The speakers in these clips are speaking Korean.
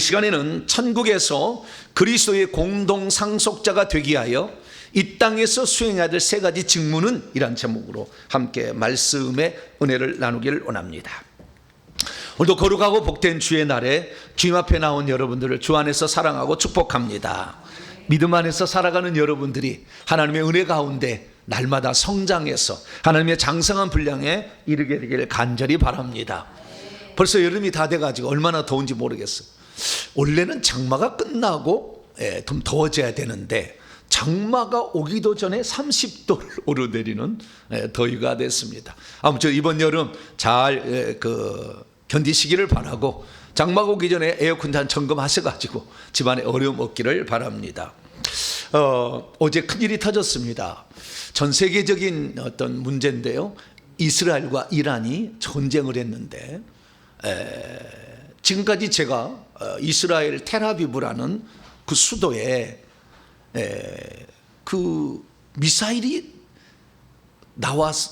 오늘 시간에는 천국에서 그리스도의 공동 상속자가 되기 위하여 이 땅에서 수행해야 될 세 가지 직무는 이란 제목으로 함께 말씀의 은혜를 나누기를 원합니다. 오늘도 거룩하고 복된 주의 날에 주님 앞에 나온 여러분들을 주 안에서 사랑하고 축복합니다. 믿음 안에서 살아가는 여러분들이 하나님의 은혜 가운데 날마다 성장해서 하나님의 장성한 분량에 이르게 되기를 간절히 바랍니다. 벌써 여름이 다 돼가지고 얼마나 더운지 모르겠어요. 원래는 장마가 끝나고 좀 더워져야 되는데 장마가 오기도 전에 30도를 오르내리는 더위가 됐습니다. 아무튼 이번 여름 잘 견디시기를 바라고 장마가 오기 전에 에어컨 잘 점검하셔가지고 집안에 어려움 없기를 바랍니다. 어제 큰일이 터졌습니다. 전 세계적인 어떤 문제인데요. 이스라엘과 이란이 전쟁을 했는데 지금까지 제가 이스라엘 텔아비브라는 그 수도에 그 미사일이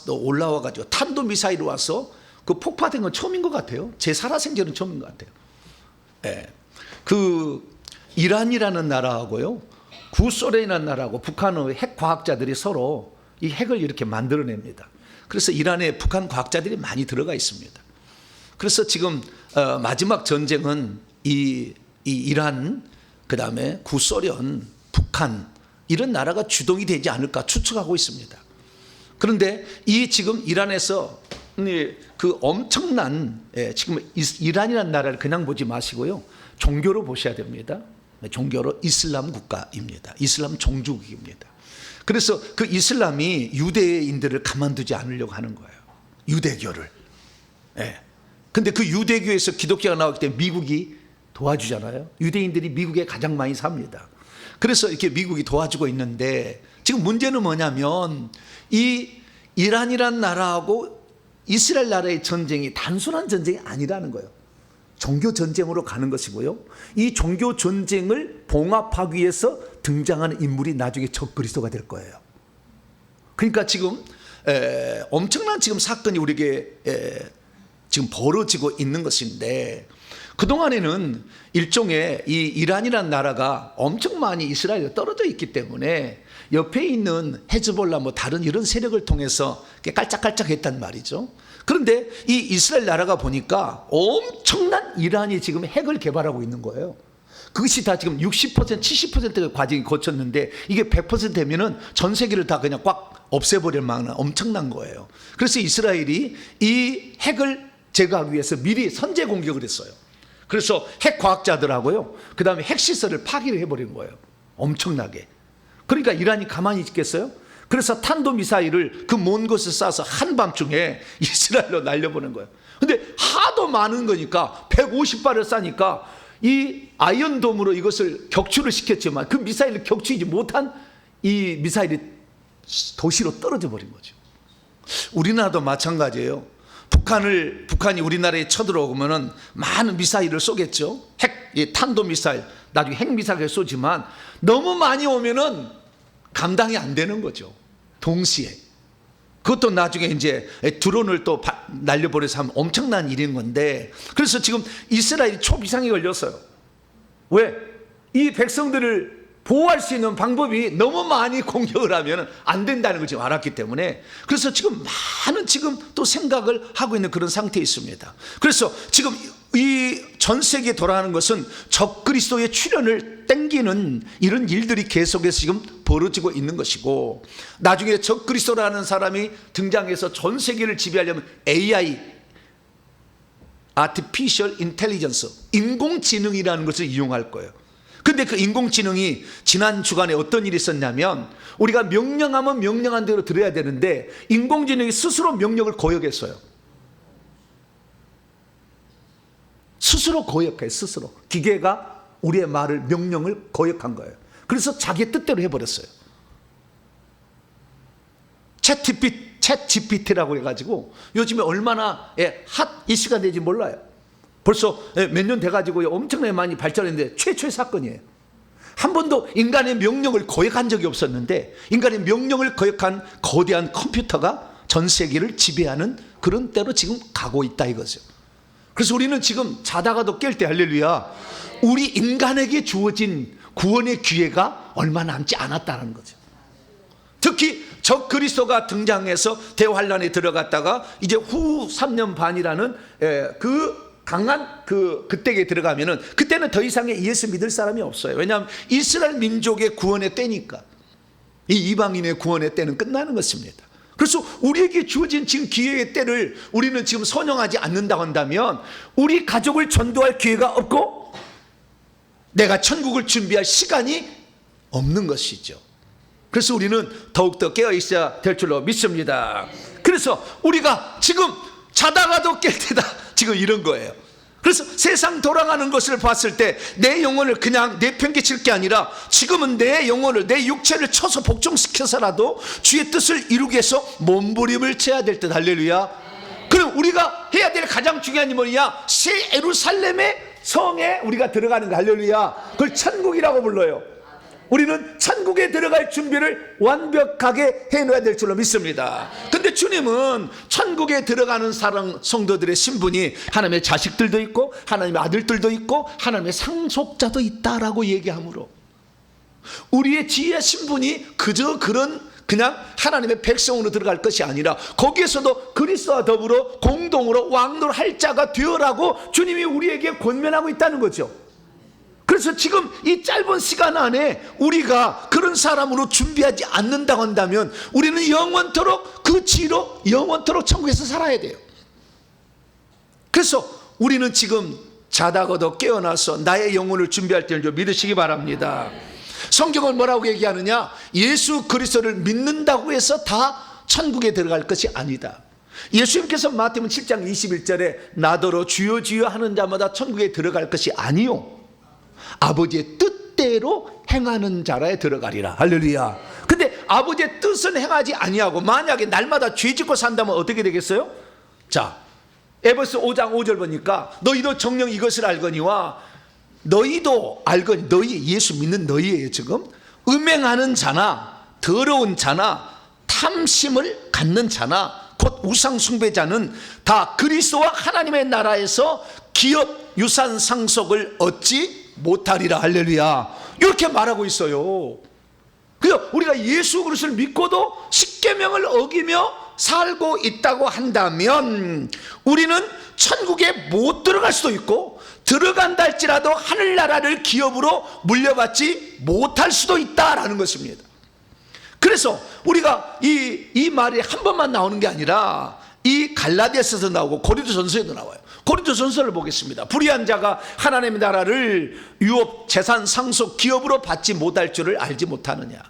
올라와 가지고 탄도 미사일이 와서 그 폭파된 건 처음인 것 같아요. 제 살아생전은 처음인 것 같아요. 그 이란이라는 나라하고요, 구소련이라는 나라하고 북한의 핵 과학자들이 서로 이 핵을 이렇게 만들어냅니다. 그래서 이란에 북한 과학자들이 많이 들어가 있습니다. 그래서 지금 마지막 전쟁은 이 이란, 그 다음에 구소련, 북한 이런 나라가 주동이 되지 않을까 추측하고 있습니다. 그런데 이 지금 이란에서 그 엄청난 지금 이란이라는 나라를 그냥 보지 마시고요, 종교로 보셔야 됩니다. 종교로 이슬람 국가입니다. 이슬람 종주국입니다. 그래서 그 이슬람이 유대인들을 가만두지 않으려고 하는 거예요. 유대교를. 근데 그 유대교에서 기독교가 나왔기 때문에 미국이 도와주잖아요. 유대인들이 미국에 가장 많이 삽니다. 그래서 이렇게 미국이 도와주고 있는데 지금 문제는 뭐냐면 이 이란이란 나라하고 이스라엘 나라의 전쟁이 단순한 전쟁이 아니라는 거예요. 종교 전쟁으로 가는 것이고요. 이 종교 전쟁을 봉합하기 위해서 등장하는 인물이 나중에 적그리스도가 될 거예요. 그러니까 지금 엄청난 지금 사건이 우리에게 지금 벌어지고 있는 것인데, 그동안에는 일종의 이 이란이라는 나라가 엄청 많이 이스라엘에 떨어져 있기 때문에 옆에 있는 헤즈볼라 뭐 다른 이런 세력을 통해서 깔짝깔짝 했단 말이죠. 그런데 이 이스라엘 나라가 보니까 엄청난 이란이 지금 핵을 개발하고 있는 거예요. 그것이 다 지금 60%, 70%의 과정이 거쳤는데 이게 100% 되면은 전 세계를 다 그냥 꽉 없애버릴 만한 엄청난 거예요. 그래서 이스라엘이 이 핵을 제거하기 위해서 미리 선제 공격을 했어요. 그래서 핵 과학자들하고요, 그 다음에 핵시설을 파기를 해버린 거예요. 엄청나게. 그러니까 이란이 가만히 있겠어요? 그래서 탄도미사일을 그 먼 곳에 쏴서 한밤중에 이스라엘로 날려보낸 거예요. 근데 하도 많은 거니까 150발을 쏴니까 이 아이언돔으로 이것을 격추를 시켰지만 그 미사일을 격추하지 못한 이 미사일이 도시로 떨어져 버린 거죠. 우리나라도 마찬가지예요. 북한이 우리나라에 쳐들어오면은 많은 미사일을 쏘겠죠. 탄도미사일, 나중에 핵미사일을 쏘지만 너무 많이 오면은 감당이 안 되는 거죠. 동시에. 그것도 나중에 이제 드론을 또 날려버려서 하면 엄청난 일인 건데, 그래서 지금 이스라엘이 초비상에 걸렸어요. 왜? 이 백성들을 보호할 수 있는 방법이 너무 많이 공격을 하면 안 된다는 걸 지금 알았기 때문에, 그래서 지금 많은 지금 또 생각을 하고 있는 그런 상태에 있습니다. 그래서 지금 이 전 세계에 돌아가는 것은 적그리스도의 출현을 땡기는 이런 일들이 계속해서 지금 벌어지고 있는 것이고, 나중에 적그리스도라는 사람이 등장해서 전 세계를 지배하려면 AI, Artificial Intelligence, 인공지능이라는 것을 이용할 거예요. 근데 그 인공지능이 지난 주간에 어떤 일이 있었냐면, 우리가 명령하면 명령한 대로 들어야 되는데 인공지능이 스스로 명령을 거역했어요. 스스로 거역해. 스스로 기계가 우리의 말을, 명령을 거역한 거예요. 그래서 자기의 뜻대로 해버렸어요. 챗GPT라고 해가지고 요즘에 얼마나 핫 이슈가 되지 몰라요. 벌써 몇 년 돼가지고 엄청나게 많이 발전했는데 최초의 사건이에요. 한 번도 인간의 명령을 거역한 적이 없었는데 인간의 명령을 거역한 거대한 컴퓨터가 전 세계를 지배하는 그런 때로 지금 가고 있다 이거죠. 그래서 우리는 지금 자다가도 깰 때 할렐루야, 우리 인간에게 주어진 구원의 기회가 얼마 남지 않았다는 거죠. 특히 적 그리스도가 등장해서 대환란에 들어갔다가 이제 후 3년 반이라는 그 강한 그때에 들어가면은, 그때는 더 이상의 예수 믿을 사람이 없어요. 왜냐하면 이스라엘 민족의 구원의 때니까. 이 이방인의 구원의 때는 끝나는 것입니다. 그래서 우리에게 주어진 지금 기회의 때를 우리는 지금 선용하지 않는다고 한다면 우리 가족을 전도할 기회가 없고 내가 천국을 준비할 시간이 없는 것이죠. 그래서 우리는 더욱더 깨어 있어야 될 줄로 믿습니다. 그래서 우리가 지금 자다가도 깰 때다, 지금 이런 거예요. 그래서 세상 돌아가는 것을 봤을 때 내 영혼을 그냥 내팽개칠 게 아니라 지금은 내 영혼을, 내 육체를 쳐서 복종시켜서라도 주의 뜻을 이루기 위해서 몸부림을 쳐야 될 듯. 할렐루야. 그럼 우리가 해야 될 가장 중요한 이 뭐냐? 새 예루살렘의 성에 우리가 들어가는 거. 할렐루야. 그걸 천국이라고 불러요. 우리는 천국에 들어갈 준비를 완벽하게 해놓아야 될 줄로 믿습니다. 근데 주님은 천국에 들어가는 사랑 성도들의 신분이 하나님의 자식들도 있고 하나님의 아들들도 있고 하나님의 상속자도 있다라고 얘기하므로 우리의 지혜의 신분이 그저 그냥 하나님의 백성으로 들어갈 것이 아니라 거기에서도 그리스도와 더불어 공동으로 왕노할 자가 되어라고 주님이 우리에게 권면하고 있다는 거죠. 그래서 지금 이 짧은 시간 안에 우리가 그런 사람으로 준비하지 않는다고 한다면 우리는 영원토록 그 지로 영원토록 천국에서 살아야 돼요. 그래서 우리는 지금 자다가도 깨어나서 나의 영혼을 준비할 때를 좀 믿으시기 바랍니다. 성경은 뭐라고 얘기하느냐? 예수 그리스도를 믿는다고 해서 다 천국에 들어갈 것이 아니다. 예수님께서 마태복음 7장 21절에 나더러 주여 주여 하는 자마다 천국에 들어갈 것이 아니요 아버지의 뜻대로 행하는 자라에 들어가리라. 할렐루야. 근데 아버지의 뜻은 행하지 아니하고 만약에 날마다 죄 짓고 산다면 어떻게 되겠어요? 자, 에베소 5장 5절 보니까 너희도 정녕 이것을 알거니와 너희도 알거니, 너희 예수 믿는 너희예요. 지금 음행하는 자나 더러운 자나 탐심을 갖는 자나 곧 우상 숭배자는 다 그리스도와 하나님의 나라에서 기업 유산 상속을 얻지 못하리라. 할렐루야. 이렇게 말하고 있어요. 그래서 우리가 예수 그리스도를 믿고도 십계명을 어기며 살고 있다고 한다면 우리는 천국에 못 들어갈 수도 있고 들어간다 할지라도 하늘나라를 기업으로 물려받지 못할 수도 있다라는 것입니다. 그래서 우리가 이 말이 한 번만 나오는 게 아니라 이 갈라디아서도 나오고 고린도전서에도 나와요. 고린도전서를 보겠습니다. 불의한 자가 하나님의 나라를 유업, 재산, 상속, 기업으로 받지 못할 줄을 알지 못하느냐.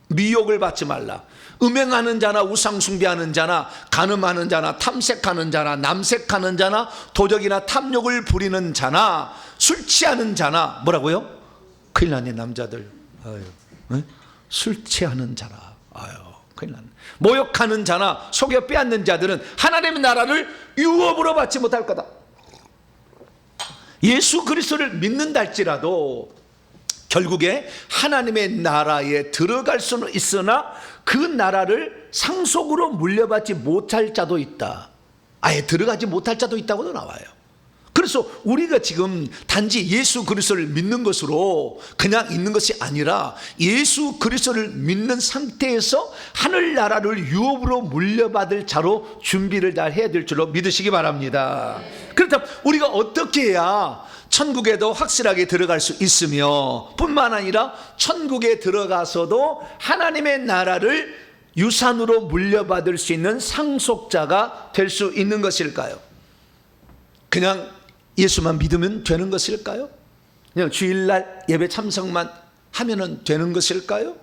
미혹을 받지 말라. 음행하는 자나 우상 숭배하는 자나 간음하는 자나 탐색하는 자나 남색하는 자나 도적이나 탐욕을 부리는 자나 술 취하는 자나 뭐라고요? 큰일 났네 남자들. 아유, 네? 술 취하는 자라. 아유, 큰일 났네. 모욕하는 자나 속여 빼앗는 자들은 하나님의 나라를 유업으로 받지 못할 거다. 예수 그리스도를 믿는다 할지라도 결국에 하나님의 나라에 들어갈 수는 있으나 그 나라를 상속으로 물려받지 못할 자도 있다. 아예 들어가지 못할 자도 있다고도 나와요. 그래서 우리가 지금 단지 예수 그리스도를 믿는 것으로 그냥 있는 것이 아니라 예수 그리스도를 믿는 상태에서 하늘나라를 유업으로 물려받을 자로 준비를 다 해야 될 줄로 믿으시기 바랍니다. 그렇다면 우리가 어떻게 해야 천국에도 확실하게 들어갈 수 있으며 뿐만 아니라 천국에 들어가서도 하나님의 나라를 유산으로 물려받을 수 있는 상속자가 될 수 있는 것일까요? 그냥 예수만 믿으면 되는 것일까요? 그냥 주일날 예배 참석만 하면 되는 것일까요?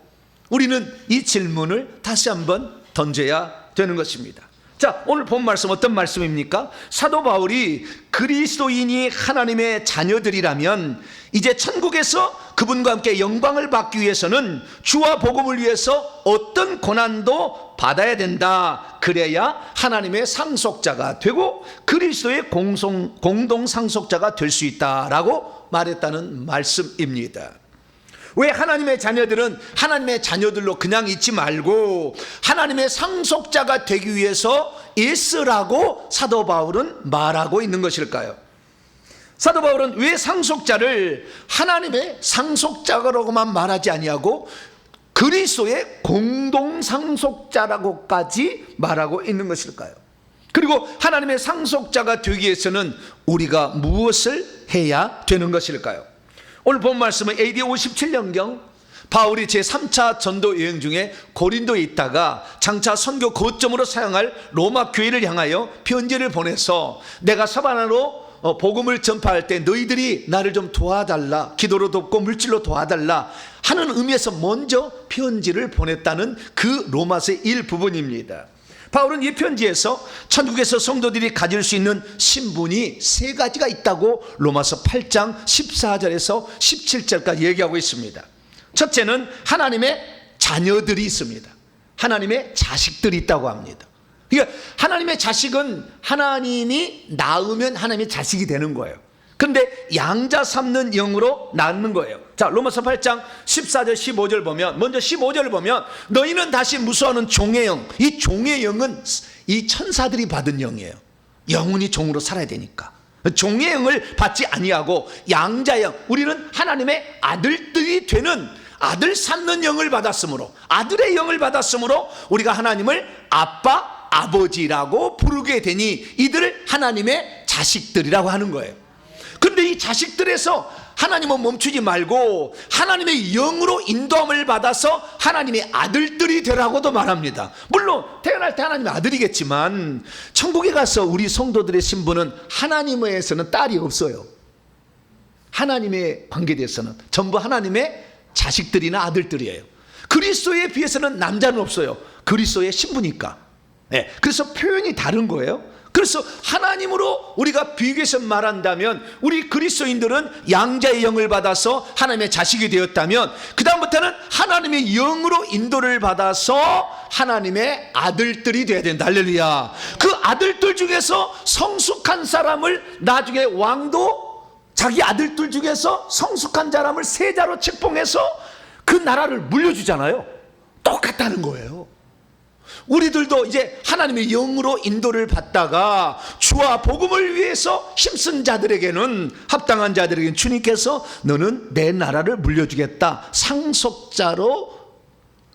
우리는 이 질문을 다시 한번 던져야 되는 것입니다. 자, 오늘 본 말씀 어떤 말씀입니까? 사도 바울이 그리스도인이 하나님의 자녀들이라면 이제 천국에서 그분과 함께 영광을 받기 위해서는 주와 복음을 위해서 어떤 고난도 받아야 된다. 그래야 하나님의 상속자가 되고 그리스도의 공동 상속자가 될 수 있다라고 말했다는 말씀입니다. 왜 하나님의 자녀들은 하나님의 자녀들로 그냥 있지 말고 하나님의 상속자가 되기 위해서 yes라고 사도 바울은 말하고 있는 것일까요? 사도 바울은 왜 상속자를 하나님의 상속자라고만 말하지 아니하고 그리스도의 공동상속자라고까지 말하고 있는 것일까요? 그리고 하나님의 상속자가 되기 위해서는 우리가 무엇을 해야 되는 것일까요? 오늘 본 말씀은 AD 57년경 바울이 제3차 전도 여행 중에 고린도에 있다가 장차 선교 거점으로 사용할 로마 교회를 향하여 편지를 보내서 내가 사바나로 복음을 전파할 때 너희들이 나를 좀 도와달라, 기도로 돕고 물질로 도와달라 하는 의미에서 먼저 편지를 보냈다는 그 로마서의 일부분입니다. 바울은 이 편지에서 천국에서 성도들이 가질 수 있는 신분이 세 가지가 있다고 로마서 8장 14절에서 17절까지 얘기하고 있습니다. 첫째는 하나님의 자녀들이 있습니다. 하나님의 자식들이 있다고 합니다. 그러니까 하나님의 자식은 하나님이 낳으면 하나님의 자식이 되는 거예요. 그런데 양자 삼는 영으로 낳는 거예요. 자, 로마서 8장 14절 15절 보면, 먼저 15절을 보면 너희는 다시 무수하는 종의 영, 이 종의 영은 이 천사들이 받은 영이에요. 영원히 종으로 살아야 되니까 종의 영을 받지 아니하고 양자의 영, 우리는 하나님의 아들들이 되는 아들 삼는 영을 받았으므로, 아들의 영을 받았으므로 우리가 하나님을 아빠 아버지라고 부르게 되니 이들을 하나님의 자식들이라고 하는 거예요. 그런데 이 자식들에서 하나님은 멈추지 말고 하나님의 영으로 인도함을 받아서 하나님의 아들들이 되라고도 말합니다. 물론 태어날 때 하나님의 아들이겠지만 천국에 가서 우리 성도들의 신분은 하나님에서는 딸이 없어요. 하나님의 관계에 대해서는 전부 하나님의 자식들이나 아들들이에요. 그리스도에 비해서는 남자는 없어요. 그리스도의 신부니까. 네, 그래서 표현이 다른 거예요. 그래서 하나님으로 우리가 비교해서 말한다면 우리 그리스도인들은 양자의 영을 받아서 하나님의 자식이 되었다면 그 다음부터는 하나님의 영으로 인도를 받아서 하나님의 아들들이 되어야 된다. 할렐루야. 그 아들들 중에서 성숙한 사람을 나중에 왕도 자기 아들들 중에서 성숙한 사람을 세자로 책봉해서 그 나라를 물려주잖아요. 똑같다는 거예요. 우리들도 이제 하나님의 영으로 인도를 받다가 주와 복음을 위해서 힘쓴 자들에게는, 합당한 자들에게는 주님께서 너는 내 나라를 물려주겠다, 상속자로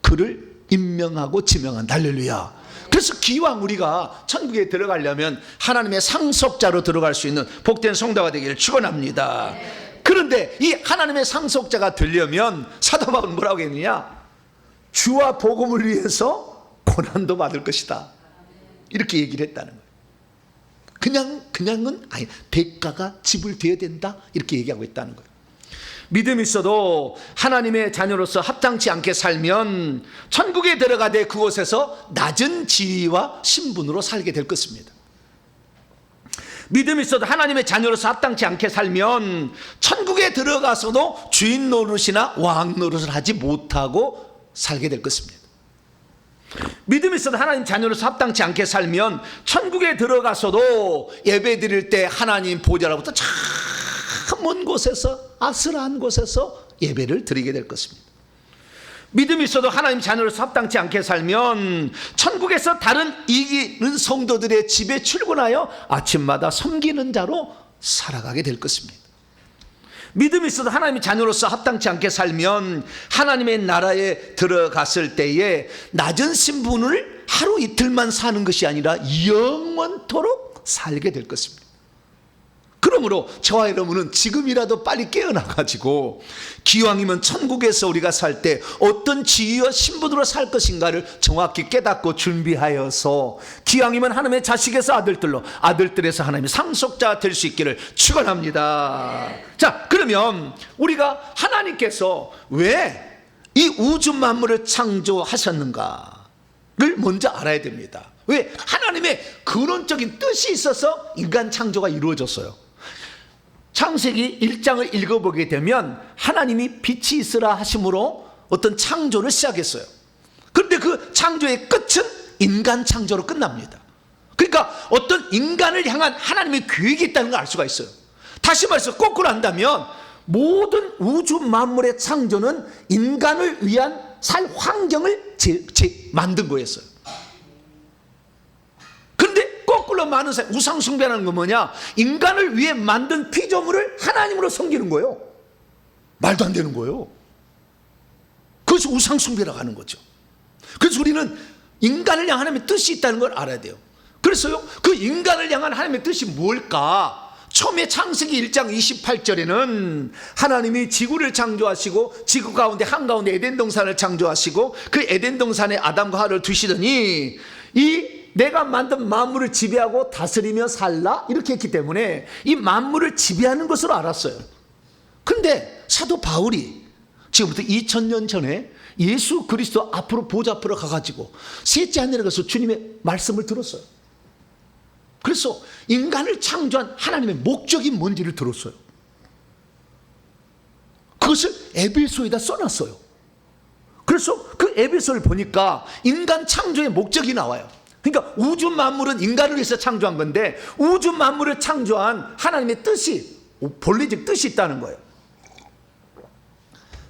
그를 임명하고 지명한다. 할렐루야. 그래서 기왕 우리가 천국에 들어가려면 하나님의 상속자로 들어갈 수 있는 복된 성도가 되기를 축원합니다. 그런데 이 하나님의 상속자가 되려면 사도 바울은 뭐라고 했느냐? 주와 복음을 위해서 고난도 받을 것이다, 이렇게 얘기를 했다는 거예요. 그냥은 아니, 대가가 지불되어야 된다, 이렇게 얘기하고 있다는 거예요. 믿음이 있어도 하나님의 자녀로서 합당치 않게 살면 천국에 들어가되 그곳에서 낮은 지위와 신분으로 살게 될 것입니다. 믿음이 있어도 하나님의 자녀로서 합당치 않게 살면 천국에 들어가서도 주인 노릇이나 왕 노릇을 하지 못하고 살게 될 것입니다. 믿음이 있어도 하나님 자녀로서 합당치 않게 살면 천국에 들어가서도 예배 드릴 때 하나님 보좌로부터 참 먼 곳에서, 아슬한 곳에서 예배를 드리게 될 것입니다. 믿음이 있어도 하나님 자녀로서 합당치 않게 살면 천국에서 다른 이기는 성도들의 집에 출근하여 아침마다 섬기는 자로 살아가게 될 것입니다. 믿음이 있어도 하나님의 자녀로서 합당치 않게 살면 하나님의 나라에 들어갔을 때에 낮은 신분을 하루 이틀만 사는 것이 아니라 영원토록 살게 될 것입니다. 그러므로 저와 여러분은 지금이라도 빨리 깨어나가지고 기왕이면 천국에서 우리가 살 때 어떤 지위와 신분으로 살 것인가를 정확히 깨닫고 준비하여서 기왕이면 하나님의 자식에서 아들들로, 아들들에서 하나님의 상속자가 될 수 있기를 축원합니다. 자, 그러면 우리가 하나님께서 왜 이 우주 만물을 창조하셨는가를 먼저 알아야 됩니다. 왜? 하나님의 근원적인 뜻이 있어서 인간 창조가 이루어졌어요. 창세기 1장을 읽어보게 되면 하나님이 빛이 있으라 하심으로 어떤 창조를 시작했어요. 그런데 그 창조의 끝은 인간 창조로 끝납니다. 그러니까 어떤 인간을 향한 하나님의 계획이 있다는 걸 알 수가 있어요. 다시 말해서 거꾸로 한다면 모든 우주 만물의 창조는 인간을 위한 살 환경을 만든 거였어요. 이걸로 많은 사람, 우상숭배라는 건 뭐냐? 인간을 위해 만든 피조물을 하나님으로 섬기는 거예요. 말도 안 되는 거예요. 그것이 우상숭배라고 하는 거죠. 그래서 우리는 인간을 향한 하나님의 뜻이 있다는 걸 알아야 돼요. 그래서요, 그 인간을 향한 하나님의 뜻이 뭘까? 처음에 창세기 1장 28절에는 하나님이 지구를 창조하시고 지구 가운데 한가운데 에덴 동산을 창조하시고 그 에덴 동산에 아담과 하와를 두시더니 이 내가 만든 만물을 지배하고 다스리며 살라 이렇게 했기 때문에 이 만물을 지배하는 것으로 알았어요. 그런데 사도 바울이 지금부터 2000년 전에 예수 그리스도 앞으로 보좌 앞으로 가가지고 셋째 하늘에 가서 주님의 말씀을 들었어요. 그래서 인간을 창조한 하나님의 목적이 뭔지를 들었어요. 그것을 에베소에다 써놨어요. 그래서 그 에베소를 보니까 인간 창조의 목적이 나와요. 그러니까 우주 만물은 인간을 위해서 창조한 건데 우주 만물을 창조한 하나님의 뜻이, 본래적 뜻이 있다는 거예요.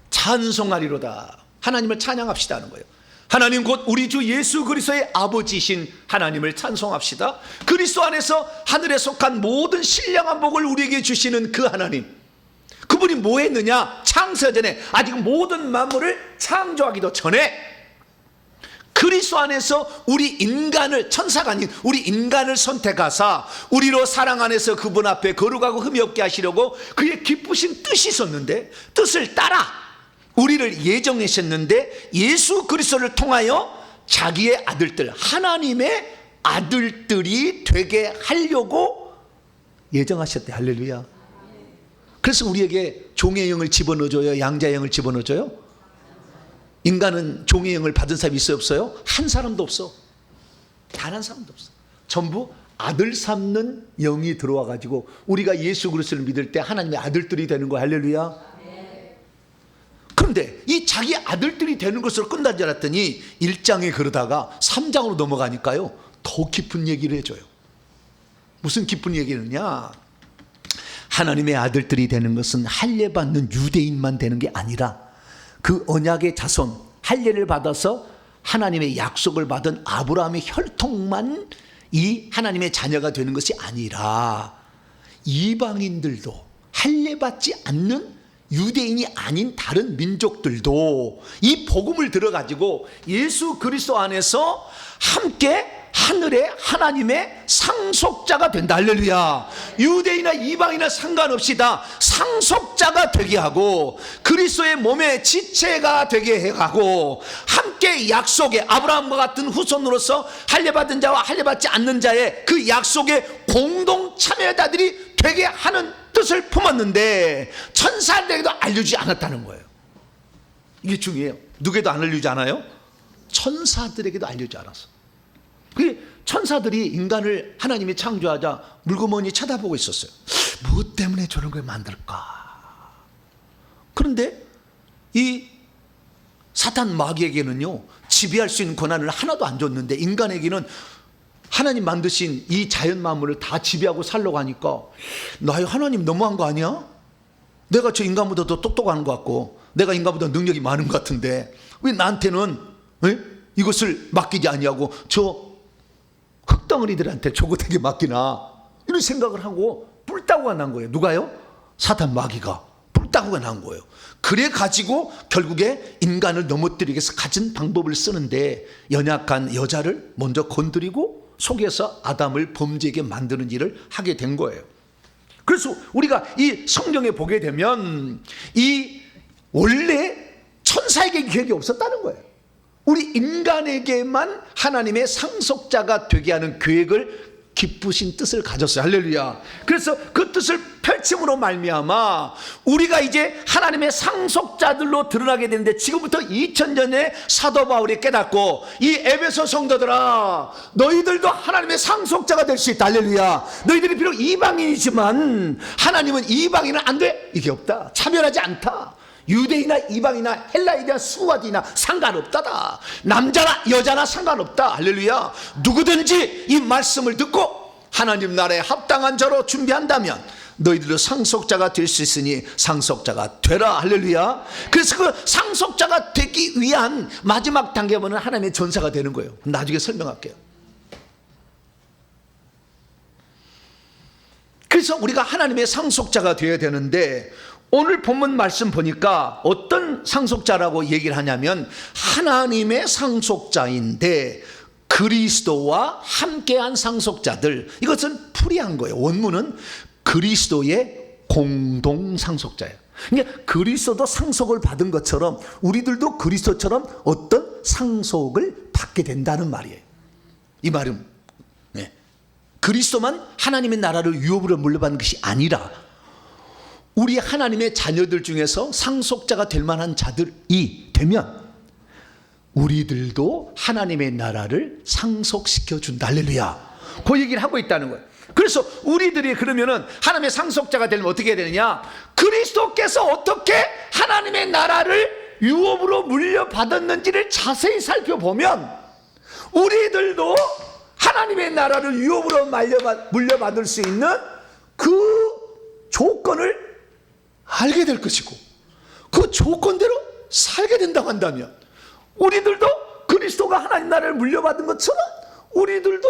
찬송하리로다. 하나님을 찬양합시다 하는 거예요. 하나님 곧 우리 주 예수 그리스도의 아버지이신 하나님을 찬송합시다. 그리스도 안에서 하늘에 속한 모든 신령한 복을 우리에게 주시는 그 하나님, 그분이 뭐 했느냐? 창세 전에, 아직 모든 만물을 창조하기도 전에 그리스도 안에서 우리 인간을, 천사가 아닌 우리 인간을 선택하사 우리로 사랑 안에서 그분 앞에 거룩하고 흠이 없게 하시려고 그의 기쁘신 뜻이 있었는데, 뜻을 따라 우리를 예정하셨는데 예수 그리스도를 통하여 자기의 아들들, 하나님의 아들들이 되게 하려고 예정하셨대. 할렐루야. 그래서 우리에게 종의 영을 집어넣어줘요? 양자의 영을 집어넣어줘요? 인간은 종의 영을 받은 사람이 있어요? 없어요? 한 사람도 없어. 단 한 사람도 없어. 전부 아들 삼는 영이 들어와 가지고 우리가 예수 그리스도를 믿을 때 하나님의 아들들이 되는 거야. 할렐루야. 그런데 이 자기 아들들이 되는 것으로 끝난 줄 알았더니 1장에 그러다가 3장으로 넘어가니까요, 더 깊은 얘기를 해줘요. 무슨 깊은 얘기를 하느냐? 하나님의 아들들이 되는 것은 할례 받는 유대인만 되는 게 아니라 그 언약의 자손, 할례를 받아서 하나님의 약속을 받은 아브라함의 혈통만 이 하나님의 자녀가 되는 것이 아니라 이방인들도, 할례 받지 않는 유대인이 아닌 다른 민족들도 이 복음을 들어가지고 예수 그리스도 안에서 함께 하늘의 하나님의 상속자가 된다. 할렐루야. 유대인이나 이방인이나 상관없이 다 상속자가 되게 하고 그리스도의 몸의 지체가 되게 해가고 함께 약속의 아브라함과 같은 후손으로서 할례받은 자와 할례받지 않는 자의 그 약속의 공동 참여자들이 되게 하는 뜻을 품었는데 천사들에게도 알려주지 않았다는 거예요. 이게 중요해요. 누구에도 안 알려주지 않아요? 천사들에게도 알려주지 않았어. 천사들이 인간을 하나님이 창조하자 물구멍이 쳐다보고 있었어요. 무엇 때문에 저런 걸 만들까? 그런데 이 사탄 마귀에게는요, 지배할 수 있는 권한을 하나도 안 줬는데 인간에게는 하나님 만드신 이 자연 만물을 다 지배하고 살려고 하니까 나의 하나님 너무한 거 아니야? 내가 저 인간보다 더 똑똑한 것 같고 내가 인간보다 능력이 많은 것 같은데 왜 나한테는 이것을 맡기지 아니하고 저 흙덩어리들한테 저것에게 맡기나, 이런 생각을 하고 뿔따구가 난 거예요. 누가요? 사탄 마귀가 뿔따구가 난 거예요. 그래 가지고 결국에 인간을 넘어뜨리기 위해서 가진 방법을 쓰는데 연약한 여자를 먼저 건드리고 속여서 아담을 범죄하게 만드는 일을 하게 된 거예요. 그래서 우리가 이 성경에 보게 되면 이 원래 천사에게 계획이 없었다는 거예요. 우리 인간에게만 하나님의 상속자가 되게 하는 계획을, 기쁘신 뜻을 가졌어요. 할렐루야. 그래서 그 뜻을 펼침으로 말미암아 우리가 이제 하나님의 상속자들로 드러나게 되는데, 지금부터 2000년에 사도 바울이 깨닫고 이 에베소 성도들아, 너희들도 하나님의 상속자가 될 수 있다. 할렐루야. 너희들이 비록 이방인이지만 하나님은 이방인은 안 돼, 이게 없다. 차별하지 않다. 유대인이나 이방이나 헬라이나 수와디나 상관없다다. 남자나 여자나 상관없다. 할렐루야. 누구든지 이 말씀을 듣고 하나님 나라에 합당한 자로 준비한다면 너희들도 상속자가 될 수 있으니 상속자가 되라. 할렐루야. 그래서 그 상속자가 되기 위한 마지막 단계는 하나님의 전사가 되는 거예요. 나중에 설명할게요. 그래서 우리가 하나님의 상속자가 되어야 되는데, 오늘 본문 말씀 보니까 어떤 상속자라고 얘기를 하냐면 하나님의 상속자인데 그리스도와 함께한 상속자들, 이것은 풀이한 거예요. 원문은 그리스도의 공동 상속자예요. 그러니까 그리스도도 상속을 받은 것처럼 우리들도 그리스도처럼 어떤 상속을 받게 된다는 말이에요. 이 말은 그리스도만 하나님의 나라를 유업으로 물려받는 것이 아니라 우리 하나님의 자녀들 중에서 상속자가 될 만한 자들이 되면 우리들도 하나님의 나라를 상속시켜 준다. 할렐루야. 그 얘기를 하고 있다는 거예요. 그래서 우리들이 그러면은 하나님의 상속자가 되면 어떻게 해야 되느냐? 그리스도께서 어떻게 하나님의 나라를 유업으로 물려받았는지를 자세히 살펴보면 우리들도 하나님의 나라를 유업으로 물려받을 수 있는 그 조건을 알게 될 것이고, 그 조건대로 살게 된다고 한다면 우리들도 그리스도가 하나님 나라를 물려받은 것처럼 우리들도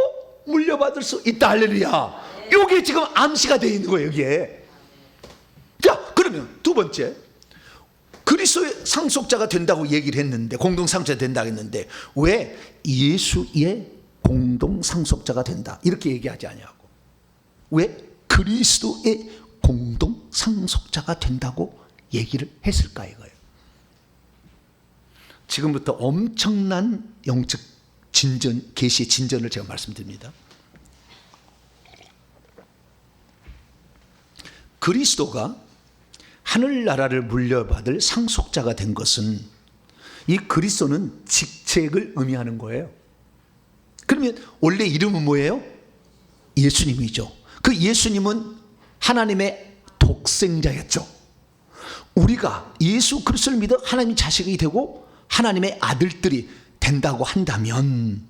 물려받을 수 있다. 할렐루야. 이게 지금 암시가 되어 있는 거예요, 여기에. 자, 그러면 두 번째, 그리스도의 상속자가 된다고 얘기를 했는데, 공동 상속자 된다고 했는데 왜 예수의 공동 상속자가 된다 이렇게 얘기하지 않냐고. 왜 그리스도의 공동 상속자가 된다고 얘기를 했을까 이거예요. 지금부터 엄청난 영적 진전, 계시의 진전을 제가 말씀드립니다. 그리스도가 하늘나라를 물려받을 상속자가 된 것은 이 그리스도는 직책을 의미하는 거예요. 그러면 원래 이름은 뭐예요? 예수님이죠. 그 예수님은 하나님의 독생자였죠. 우리가 예수 그리스도를 믿어 하나님 자식이 되고 하나님의 아들들이 된다고 한다면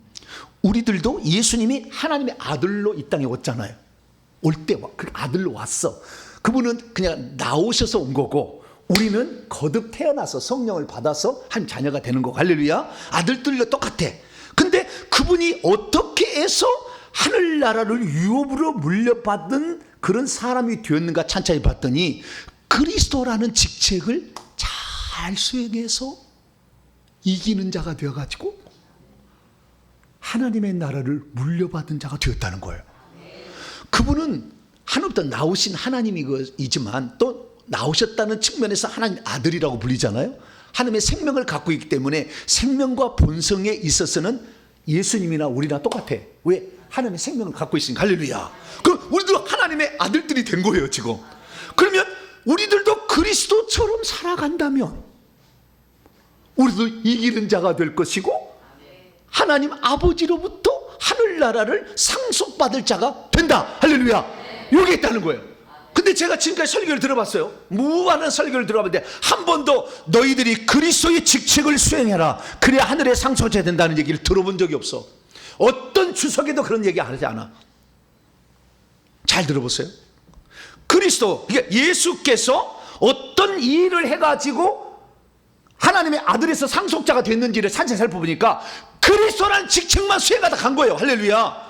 우리들도 예수님이 하나님의 아들로 이 땅에 왔잖아요. 올 때 그 아들로 왔어. 그분은 그냥 나오셔서 온 거고 우리는 거듭 태어나서 성령을 받아서 한 자녀가 되는 거고. 할렐루야. 아들들로 똑같아. 근데 그분이 어떻게 해서 하늘나라를 유업으로 물려받은 그런 사람이 되었는가 찬찬히 봤더니 그리스도라는 직책을 잘 수행해서 이기는 자가 되어가지고 하나님의 나라를 물려받은 자가 되었다는 거예요. 그분은 하늘부터 나오신 하나님이지만 또 나오셨다는 측면에서 하나님 아들이라고 불리잖아요. 하나님의 생명을 갖고 있기 때문에 생명과 본성에 있어서는 예수님이나 우리나 똑같아. 왜? 하나님의 생명을 갖고 있으니까. 할렐루야. 그럼 우리도 하나님의 아들들이 된 거예요 지금. 그러면 우리들도 그리스도처럼 살아간다면 우리도 이기는 자가 될 것이고 하나님 아버지로부터 하늘나라를 상속받을 자가 된다. 할렐루야. 여기 있다는 거예요. 근데 제가 지금까지 설교를 들어봤어요. 무한한 설교를 들어봤는데 한 번도 너희들이 그리스도의 직책을 수행해라 그래야 하늘의 상속자 된다는 얘기를 들어본 적이 없어. 어떤 주석에도 그런 얘기 하지 않아. 잘 들어보세요. 그리스도, 예수께서 어떤 일을 해가지고 하나님의 아들에서 상속자가 됐는지를 산책 살펴보니까 그리스도라는 직책만 수행하다 간 거예요. 할렐루야.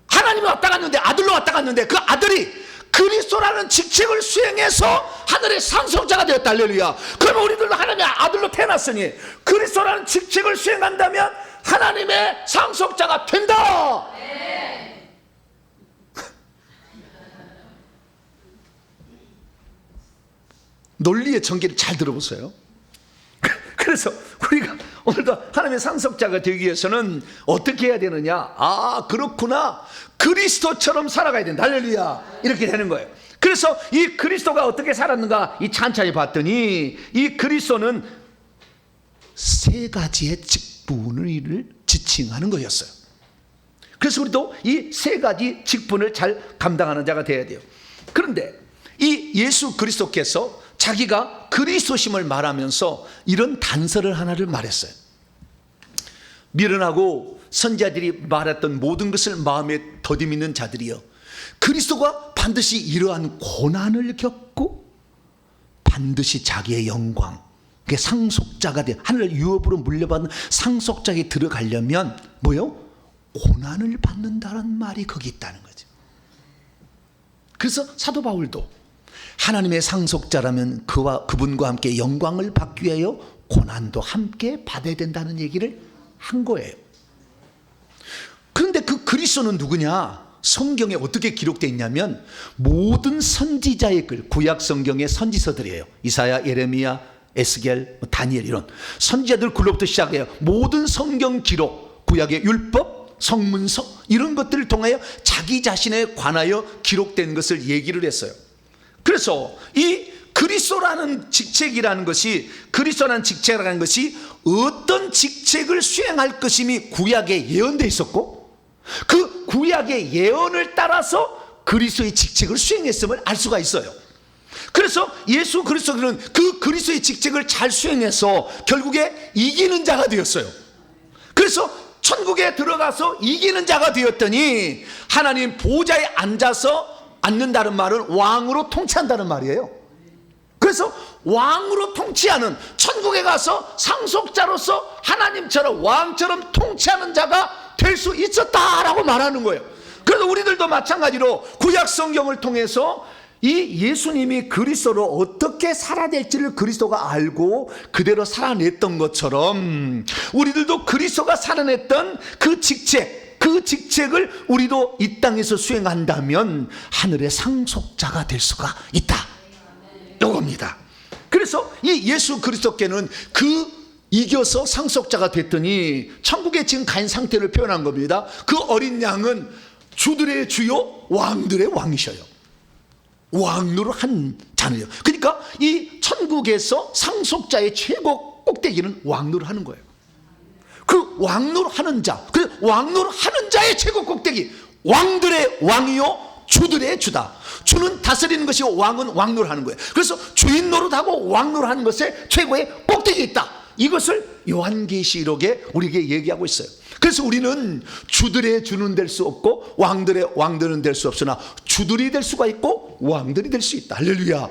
하나님이 왔다 갔는데, 아들로 왔다 갔는데 그 아들이 그리스도라는 직책을 수행해서 하늘의 상속자가 되었다. 할렐루야. 그러면 우리들도 하나님의 아들로 태어났으니 그리스도라는 직책을 수행한다면 하나님의 상속자가 된다. 네. 논리의 전개를 잘 들어보세요. 그래서 우리가 오늘도 하나님의 상속자가 되기 위해서는 어떻게 해야 되느냐? 아, 그렇구나. 그리스도처럼 살아가야 된다. 할렐루야. 이렇게 되는 거예요. 그래서 이 그리스도가 어떻게 살았는가 이 찬찬히 봤더니 이 그리스도는 세 가지의 직분을 지칭하는 거였어요. 그래서 우리도 이 세 가지 직분을 잘 감당하는 자가 되어야 돼요. 그런데 이 예수 그리스도께서 자기가 그리스도심을 말하면서 이런 단서를 하나를 말했어요. 미련하고 선지자들이 말했던 모든 것을 마음에 더듬이는 자들이여, 그리스도가 반드시 이러한 고난을 겪고 반드시 자기의 영광, 그게 상속자가 돼 하늘 유업으로 물려받는 상속자에 들어가려면 뭐요? 고난을 받는다는 말이 거기 있다는 거죠. 그래서 사도 바울도 하나님의 상속자라면 그분과 함께 영광을 받기 위하여 고난도 함께 받아야 된다는 얘기를 한 거예요. 그런데 그 그리스도는 누구냐? 성경에 어떻게 기록되어 있냐면 모든 선지자의 글, 구약 성경의 선지서들이에요. 이사야, 예레미야, 에스겔, 다니엘 이런 선지자들 글로부터 시작해요. 모든 성경 기록, 구약의 율법, 성문서 이런 것들을 통하여 자기 자신에 관하여 기록된 것을 얘기를 했어요. 그래서 이 그리스도라는 직책이라는 것이, 그리스도라는 직책이라는 것이 어떤 직책을 수행할 것임이 구약에 예언되어 있었고, 그 구약의 예언을 따라서 그리스도의 직책을 수행했음을 알 수가 있어요. 그래서 예수 그리스도는 그 그리스도의 직책을 잘 수행해서 결국에 이기는 자가 되었어요. 그래서 천국에 들어가서 이기는 자가 되었더니 하나님 보좌에 앉는다는 말은 왕으로 통치한다는 말이에요. 그래서 왕으로 통치하는, 천국에 가서 상속자로서 하나님처럼 왕처럼 통치하는 자가 될 수 있었다라고 말하는 거예요. 그래서 우리들도 마찬가지로 구약 성경을 통해서 이 예수님이 그리스도로 어떻게 살아야 될지를 그리스도가 알고 그대로 살아냈던 것처럼 우리들도 그리스도가 살아냈던 그 직책을 우리도 이 땅에서 수행한다면 하늘의 상속자가 될 수가 있다, 이겁니다. 그래서 이 예수 그리스도께는 이겨서 상속자가 됐더니 천국에 지금 간 상태를 표현한 겁니다. 그 어린 양은 주들의 주요 왕들의 왕이셔요. 왕으로 한 자녀요. 그러니까 이 천국에서 상속자의 최고 꼭대기는 왕으로 하는 거예요. 그 왕으로 하는 자, 그 왕으로 하는 자의 최고 꼭대기, 왕들의 왕이요 주들의 주다. 주는 다스리는 것이고 왕은 왕노를 하는 거예요. 그래서 주인 노릇하고 왕노를 하는 것에 최고의 꼭대기에 있다. 이것을 요한계시록에 우리에게 얘기하고 있어요. 그래서 우리는 주들의 주는 될 수 없고 왕들의 왕들은 될 수 없으나 주들이 될 수가 있고 왕들이 될 수 있다. 할렐루야.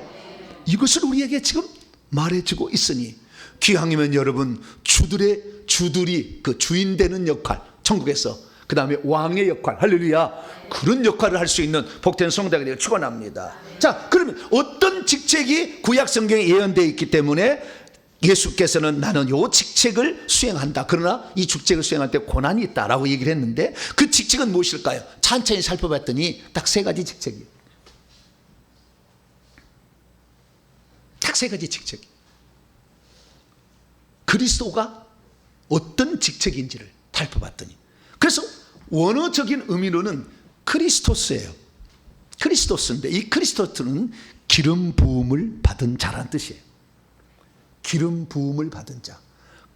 이것을 우리에게 지금 말해주고 있으니 기왕이면 여러분 주들이 그 주인 되는 역할, 천국에서 그 다음에 왕의 역할, 할렐루야, 그런 역할을 할 수 있는 복된 성도가 되기를 축원합니다. 자, 그러면 어떤 직책이 구약 성경에 예언되어 있기 때문에 예수께서는 나는 요 직책을 수행한다, 그러나 이 직책을 수행할 때 고난이 있다라고 얘기를 했는데 그 직책은 무엇일까요? 천천히 살펴봤더니 딱 세 가지 직책이에요. 딱 세 가지 직책. 그리스도가 어떤 직책인지를 살펴봤더니, 그래서 원어적인 의미로는 크리스토스예요. 크리스토스인데 이 크리스토스는 기름 부음을 받은 자라는 뜻이에요. 기름 부음을 받은 자.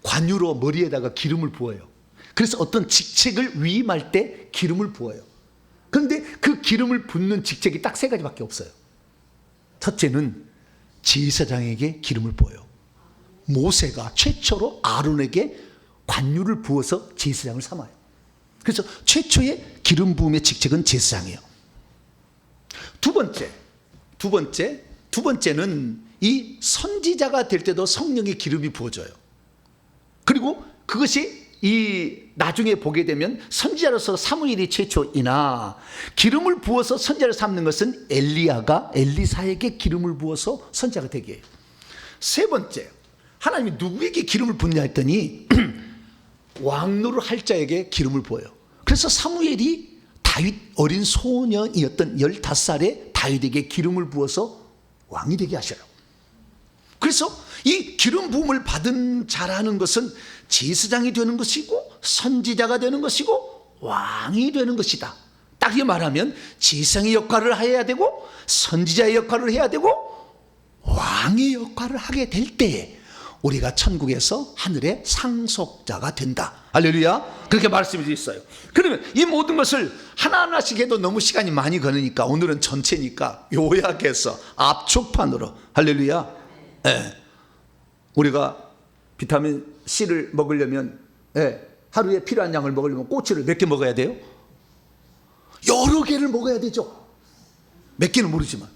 관유로 머리에다가 기름을 부어요. 그래서 어떤 직책을 위임할 때 기름을 부어요. 그런데 그 기름을 붓는 직책이 딱 세 가지밖에 없어요. 첫째는 제사장에게 기름을 부어요. 모세가 최초로 아론에게 관유를 부어서 제사장을 삼아요. 그래서 최초의 기름 부음의 직책은 제사장이에요. 두 번째는 이 선지자가 될 때도 성령의 기름이 부어져요. 그리고 그것이 이 나중에 보게 되면 선지자로서 사무엘이 최초이나 기름을 부어서 선지자를 삼는 것은 엘리야가 엘리사에게 기름을 부어서 선지자가 되게 해요. 세 번째, 하나님이 누구에게 기름을 붓냐 했더니 왕노를 할 자에게 기름을 부어요. 그래서 사무엘이 다윗 어린 소년이었던 15살에 다윗에게 기름을 부어서 왕이 되게 하셔요. 그래서 이 기름 부음을 받은 자라는 것은 제사장이 되는 것이고 선지자가 되는 것이고 왕이 되는 것이다. 딱 이 말하면 제사장의 역할을 해야 되고 선지자의 역할을 해야 되고 왕의 역할을 하게 될 때에 우리가 천국에서 하늘의 상속자가 된다. 할렐루야. 그렇게 말씀이 있어요. 그러면 이 모든 것을 하나하나씩 해도 너무 시간이 많이 걸리니까 오늘은 전체니까 요약해서 압축판으로, 할렐루야. 네. 우리가 비타민 C를 먹으려면 하루에 필요한 양을 먹으려면 꼬치를 몇 개 먹어야 돼요? 여러 개를 먹어야 되죠. 몇 개는 모르지만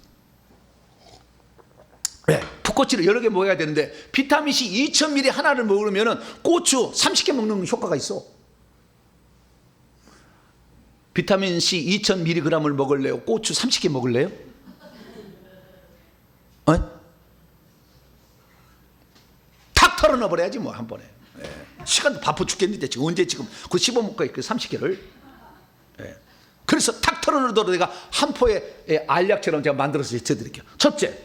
풋꼬치를 여러 개 먹어야 되는데 비타민C 2000ml 하나를 먹으면 고추 30개 먹는 효과가 있어. 비타민 C 2000mg을 먹을래요? 고추 30개 먹을래요? 탁 털어넣어 버려야지 뭐 한 번에. 시간도 바빠 죽겠는데 지금 언제 지금 그 씹어먹고 있고 30개를. 그래서 탁 털어넣어도 내가 한 포의 알약처럼 제가 만들어서 드릴게요. 첫째,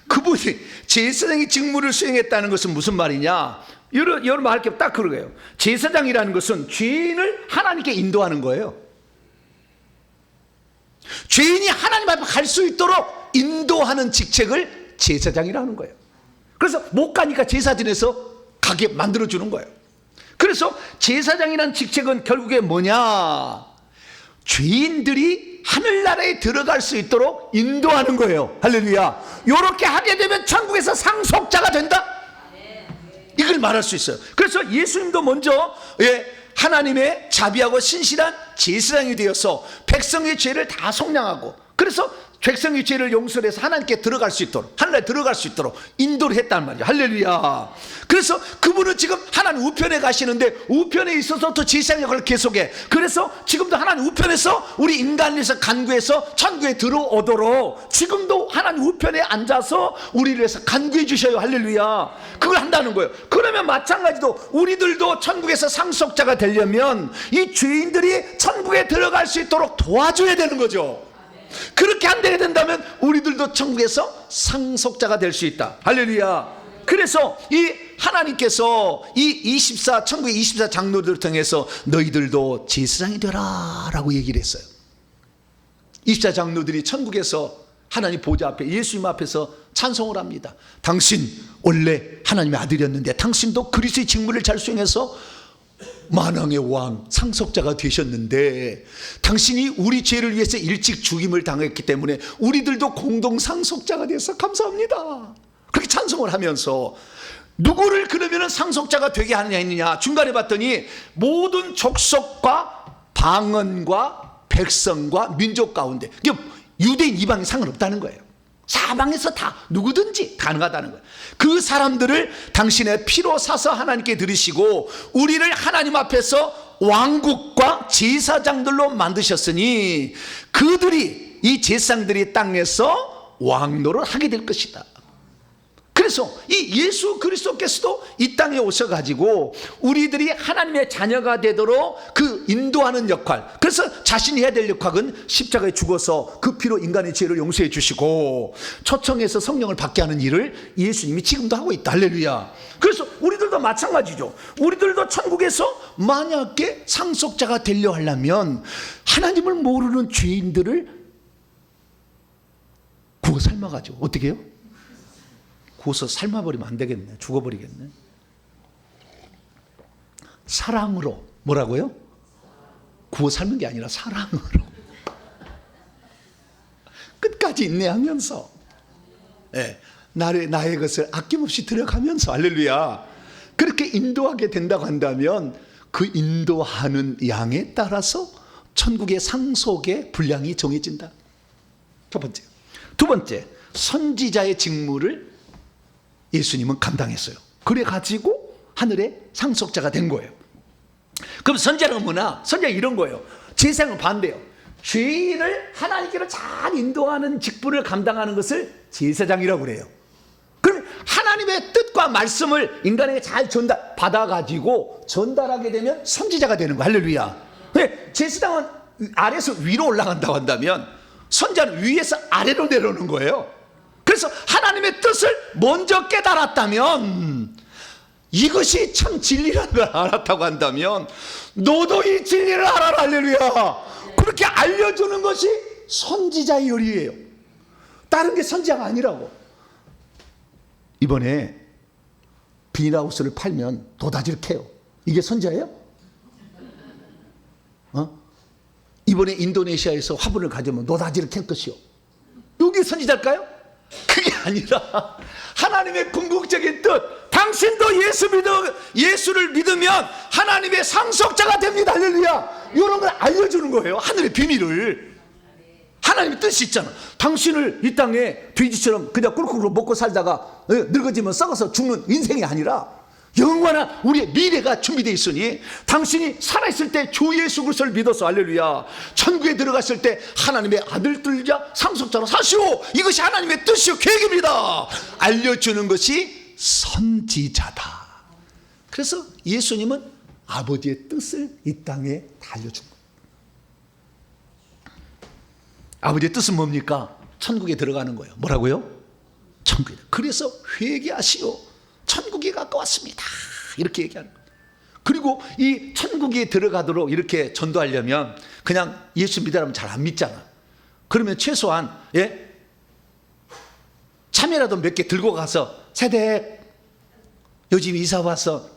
그분이 제사장의 직무를 수행했다는 것은 무슨 말이냐? 여러분 할 게 딱 그거예요. 제사장이라는 것은 죄인을 하나님께 인도하는 거예요. 죄인이 하나님 앞에 갈 수 있도록 인도하는 직책을 제사장이라는 거예요. 그래서 못 가니까 제사진에서 가게 만들어주는 거예요. 그래서 제사장이라는 직책은 결국에 뭐냐? 죄인들이 하늘나라에 들어갈 수 있도록 인도하는 거예요. 할렐루야. 이렇게 하게 되면 천국에서 상속자가 된다, 이걸 말할 수 있어요. 그래서 예수님도 먼저 하나님의 자비하고 신실한 제사장이 되어서 백성의 죄를 다 속량하고, 그래서 백성의 죄를 용서를 해서 하나님께 들어갈 수 있도록, 하늘에 들어갈 수 있도록 인도를 했단 말이에요. 할렐루야. 그래서 그분은 지금 하나님 우편에 가시는데 우편에 있어서 또 제사장 역할을 계속해. 그래서 지금도 하나님 우편에서 우리 인간에서 간구해서 천국에 들어오도록 지금도 하나님 우편에 앉아서 우리를 위해서 간구해 주셔요. 할렐루야. 그걸 한다는 거예요. 그러면 마찬가지로 우리들도 천국에서 상속자가 되려면 이 죄인들이 천국에 들어갈 수 있도록 도와줘야 되는 거죠. 그렇게 안 되게 된다면 우리들도 천국에서 상속자가 될 수 있다. 할렐루야. 그래서 이 하나님께서 이 천국의 24 장로들을 통해서 너희들도 제사장이 되라 라고 얘기를 했어요. 24 장로들이 천국에서 하나님 보좌 앞에 예수님 앞에서 찬송을 합니다. 당신 원래 하나님의 아들이었는데 당신도 그리스도의 직무를 잘 수행해서 만왕의 왕 상속자가 되셨는데 당신이 우리 죄를 위해서 일찍 죽임을 당했기 때문에 우리들도 공동 상속자가 돼서 감사합니다. 그렇게 찬송을 하면서 누구를 그러면 상속자가 되게 하느냐, 중간에 봤더니 모든 족속과 방언과 백성과 민족 가운데, 유대인 이방인 상관없다는 거예요. 사방에서 다 누구든지 가능하다는 거예요. 그 사람들을 당신의 피로 사서 하나님께 드리시고 우리를 하나님 앞에서 왕국과 제사장들로 만드셨으니 그들이, 이 제사장들이 땅에서 왕노를 하게 될 것이다. 그래서 이 예수 그리스도께서도 이 땅에 오셔가지고 우리들이 하나님의 자녀가 되도록 그 인도하는 역할, 그래서 자신이 해야 될 역할은 십자가에 죽어서 그 피로 인간의 죄를 용서해 주시고 초청해서 성령을 받게 하는 일을 예수님이 지금도 하고 있다. 할렐루야. 그래서 우리들도 마찬가지죠. 우리들도 천국에서 만약에 상속자가 되려 하려면 하나님을 모르는 죄인들을 구워 삶아가지고 어떻게 해요? 구워서 삶아버리면 안 되겠네. 죽어버리겠네. 사랑으로, 뭐라고요? 구워 삶은 게 아니라 사랑으로 끝까지 인내하면서 나의 것을 아낌없이 들여가면서, 할렐루야, 그렇게 인도하게 된다고 한다면 그 인도하는 양에 따라서 천국의 상속의 분량이 정해진다. 첫 번째. 두 번째, 선지자의 직무를 예수님은 감당했어요. 그래가지고 하늘의 상속자가 된 거예요. 그럼 선지자는 뭐냐? 선지자 이런 거예요. 제사장은 반대예요. 죄인을 하나님께로 잘 인도하는 직분을 감당하는 것을 제사장이라고 그래요. 그럼 하나님의 뜻과 말씀을 인간에게 잘 받아가지고 전달하게 되면 선지자가 되는 거예요. 할렐루야. 제사장은 아래에서 위로 올라간다고 한다면 선지자는 위에서 아래로 내려오는 거예요. 그래서 하나님의 뜻을 먼저 깨달았다면, 이것이 참 진리라는 걸 알았다고 한다면 너도 이 진리를 알아라. 할렐루야. 그렇게 알려주는 것이 선지자의 열이에요. 다른 게 선지자가 아니라고. 이번에 비닐하우스를 팔면 도다지를 캐요. 이게 선지자예요? 이번에 인도네시아에서 화분을 가져오면 도다지를 캘 것이요. 이게 선지자일까요? 그게 아니라 하나님의 궁극적인 뜻, 당신도 예수를 믿으면 하나님의 상속자가 됩니다. 할렐루야. 이런 걸 알려주는 거예요. 하늘의 비밀을. 하나님의 뜻이 있잖아. 당신을 이 땅에 돼지처럼 그냥 꿀꿀 먹고 살다가 늙어지면 썩어서 죽는 인생이 아니라 영원한 우리의 미래가 준비되어 있으니 당신이 살아있을 때 주 예수 그리스도를 믿어서 할렐루야 천국에 들어갔을 때 하나님의 아들들자 상속자로 사시오. 이것이 하나님의 뜻이요 계획입니다. 알려주는 것이 선지자다. 그래서 예수님은 아버지의 뜻을 이 땅에 다 알려준 거예요. 아버지의 뜻은 뭡니까? 천국에 들어가는 거예요. 뭐라고요? 천국에. 그래서 회개하시오. 천국이 가까웠습니다. 이렇게 얘기하는 거예요. 그리고 이 천국에 들어가도록 이렇게 전도하려면 그냥 예수 믿으라면 잘 안 믿잖아. 그러면 최소한 참외라도 몇 개 들고 가서 세대 요즘 이사 와서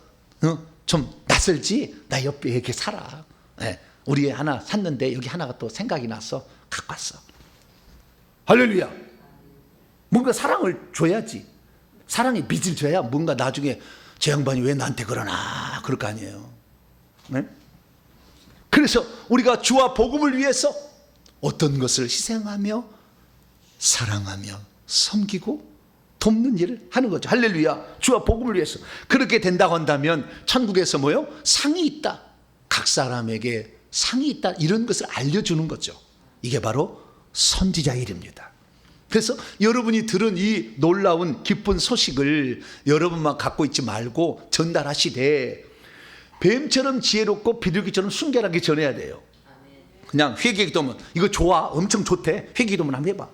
좀 낯설지? 나 옆에 이렇게 살아. 우리 하나 샀는데 여기 하나가 또 생각이 나서 갖고 왔어. 할렐루야. 뭔가 사랑을 줘야지. 사랑의 빚을 줘야 뭔가 나중에 저 양반이 왜 나한테 그러나 그럴 거 아니에요. 네? 그래서 우리가 주와 복음을 위해서 어떤 것을 희생하며 사랑하며 섬기고 돕는 일을 하는 거죠. 할렐루야. 주와 복음을 위해서. 그렇게 된다고 한다면 천국에서 뭐요? 상이 있다. 각 사람에게 상이 있다. 이런 것을 알려주는 거죠. 이게 바로 선지자 일입니다. 그래서 여러분이 들은 이 놀라운 기쁜 소식을 여러분만 갖고 있지 말고 전달하시되 뱀처럼 지혜롭고 비둘기처럼 순결하게 전해야 돼요. 그냥 회개기도면 이거 좋아, 엄청 좋대. 회개기도면 한번 해봐.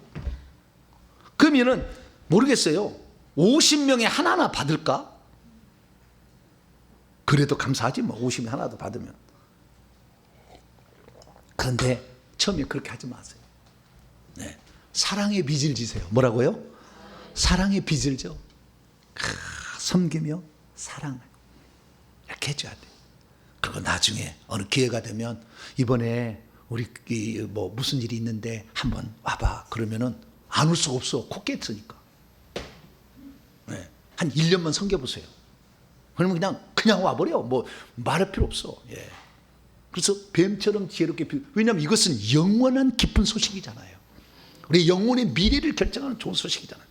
그러면은 모르겠어요. 50명에 하나하나 받을까? 그래도 감사하지 뭐. 50명 하나도 받으면. 그런데 처음에 그렇게 하지 마세요. 네. 사랑의 빚을 지세요. 뭐라고요? 사랑의 빚을 져. 섬기며 사랑을 이렇게 해줘야 돼. 그리고 나중에 어느 기회가 되면 이번에 우리 뭐 무슨 일이 있는데 한번 와봐. 그러면은 안 올 수가 없어. 코 깨트니까. 네. 한 1년만 섬겨보세요. 그러면 그냥 와버려. 뭐 말할 필요 없어. 예. 그래서 뱀처럼 지혜롭게 왜냐하면 이것은 영원한 기쁜 소식이잖아요. 우리 영혼의 미래를 결정하는 좋은 소식이잖아요.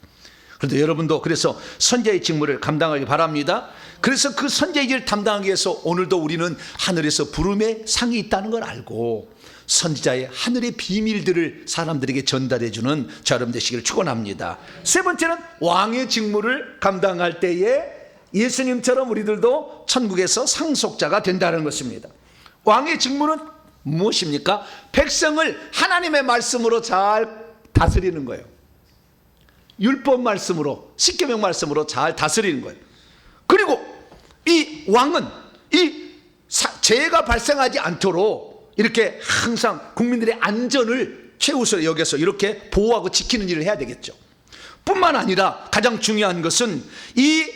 그런데 여러분도 그래서 선지자의 직무를 감당하기 바랍니다. 그래서 그 선지자의 일을 담당하기 위해서 오늘도 우리는 하늘에서 부름의 상이 있다는 걸 알고 선지자의 하늘의 비밀들을 사람들에게 전달해주는 저 여러분 되시기를 축원합니다. 세 번째는 왕의 직무를 감당할 때에 예수님처럼 우리들도 천국에서 상속자가 된다는 것입니다. 왕의 직무는 무엇입니까? 백성을 하나님의 말씀으로 잘 다스리는 거예요. 율법 말씀으로, 십계명 말씀으로 잘 다스리는 거예요. 그리고 이 왕은 이 재해가 발생하지 않도록 이렇게 항상 국민들의 안전을 최우선에 여겨서 이렇게 보호하고 지키는 일을 해야 되겠죠. 뿐만 아니라 가장 중요한 것은 이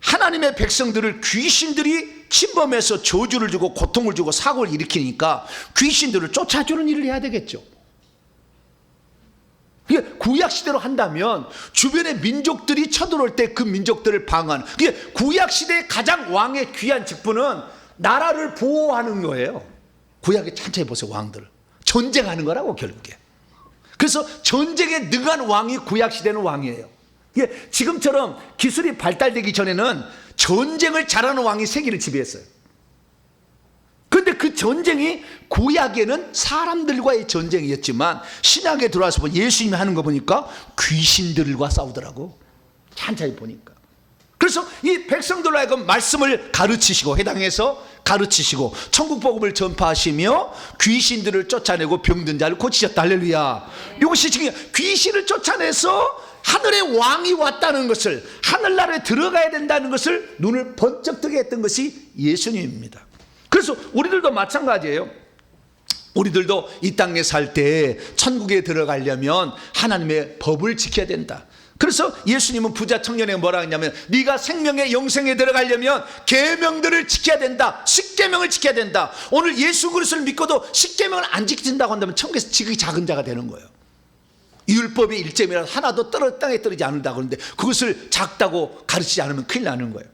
하나님의 백성들을 귀신들이 침범해서 저주를 주고 고통을 주고 사고를 일으키니까 귀신들을 쫓아주는 일을 해야 되겠죠. 구약시대로 한다면 주변의 민족들이 쳐들어올 때 그 민족들을 방어하는, 구약시대의 가장 왕의 귀한 직분은 나라를 보호하는 거예요. 구약에 천천히 보세요. 왕들을 전쟁하는 거라고 결국에. 그래서 전쟁에 능한 왕이 구약시대는 왕이에요. 지금처럼 기술이 발달되기 전에는 전쟁을 잘하는 왕이 세계를 지배했어요. 그런데 그 전쟁이 구약에는 사람들과의 전쟁이었지만 신약에 들어와서 보면 예수님이 하는 거 보니까 귀신들과 싸우더라고. 천천히 보니까. 그래서 이 백성들로 하여금 말씀을 가르치시고 해당해서 가르치시고 천국 복음을 전파하시며 귀신들을 쫓아내고 병든 자를 고치셨다. 할렐루야. 이것이 지금 귀신을 쫓아내서 하늘의 왕이 왔다는 것을, 하늘나라에 들어가야 된다는 것을 눈을 번쩍 뜨게 했던 것이 예수님입니다. 그래서 우리들도 마찬가지예요. 우리들도 이 땅에 살 때 천국에 들어가려면 하나님의 법을 지켜야 된다. 그래서 예수님은 부자 청년에게 뭐라 했냐면 네가 생명의 영생에 들어가려면 계명들을 지켜야 된다. 십계명을 지켜야 된다. 오늘 예수 그리스도를 믿고도 십계명을 안 지킨다고 한다면 천국에서 지극히 작은 자가 되는 거예요. 율법의 일점이라도 하나도 땅에 떨어지지 않는다 그러는데 그것을 작다고 가르치지 않으면 큰일 나는 거예요.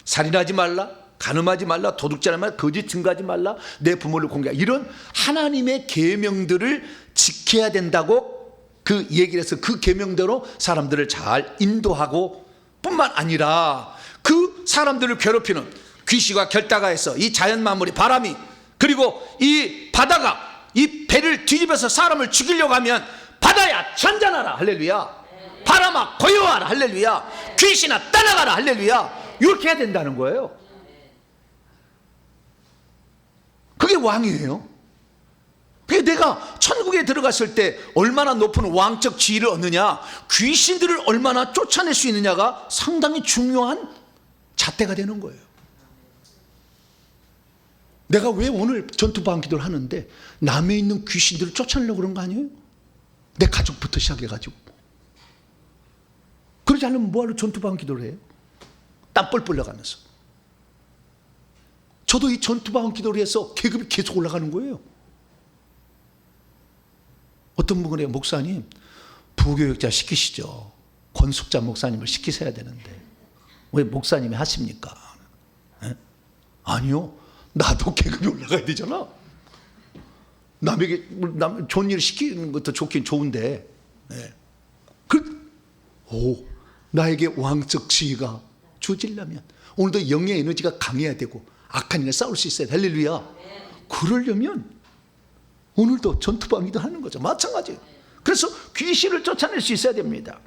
살인하지 말라, 간음하지 말라, 도둑질하지 말라, 거짓 증거하지 말라, 내 부모를 공개하라, 이런 하나님의 계명들을 지켜야 된다고 그 얘기를 해서 그 계명대로 사람들을 잘 인도하고 뿐만 아니라 그 사람들을 괴롭히는 귀신과 결탁하여서 이 자연 만물이 바람이 그리고 이 바다가 이 배를 뒤집어서 사람을 죽이려고 하면 바다야 천전하라 할렐루야, 바람아 고요하라 할렐루야, 귀신아 떠나가라 할렐루야, 이렇게 해야 된다는 거예요. 그게 왕이에요. 내가 천국에 들어갔을 때 얼마나 높은 왕적 지위를 얻느냐, 귀신들을 얼마나 쫓아낼 수 있느냐가 상당히 중요한 잣대가 되는 거예요. 내가 왜 오늘 전투방 기도를 하는데 남에 있는 귀신들을 쫓아내려고 그런 거 아니에요? 내 가족부터 시작해가지고. 그러지 않으면 뭐하러 전투방 기도를 해요? 땀 뻘뻘 나가면서. 저도 이 전투방 기도를 해서 계급이 계속 올라가는 거예요. 어떤 분은 그래요, 목사님 부교육자 시키시죠. 권숙자 목사님을 시키셔야 되는데 왜 목사님이 하십니까? 에? 아니요, 나도 계급이 올라가야 되잖아. 남에게 좋은 일을 시키는 것도 좋긴 좋은데, 네. 나에게 왕적 지위가 주어지려면 오늘도 영의 에너지가 강해야 되고 악한 일에 싸울 수 있어야 돼. 할렐루야. 그러려면 오늘도 전투방위도 하는 거죠. 마찬가지예요. 그래서 귀신을 쫓아낼 수 있어야 됩니다.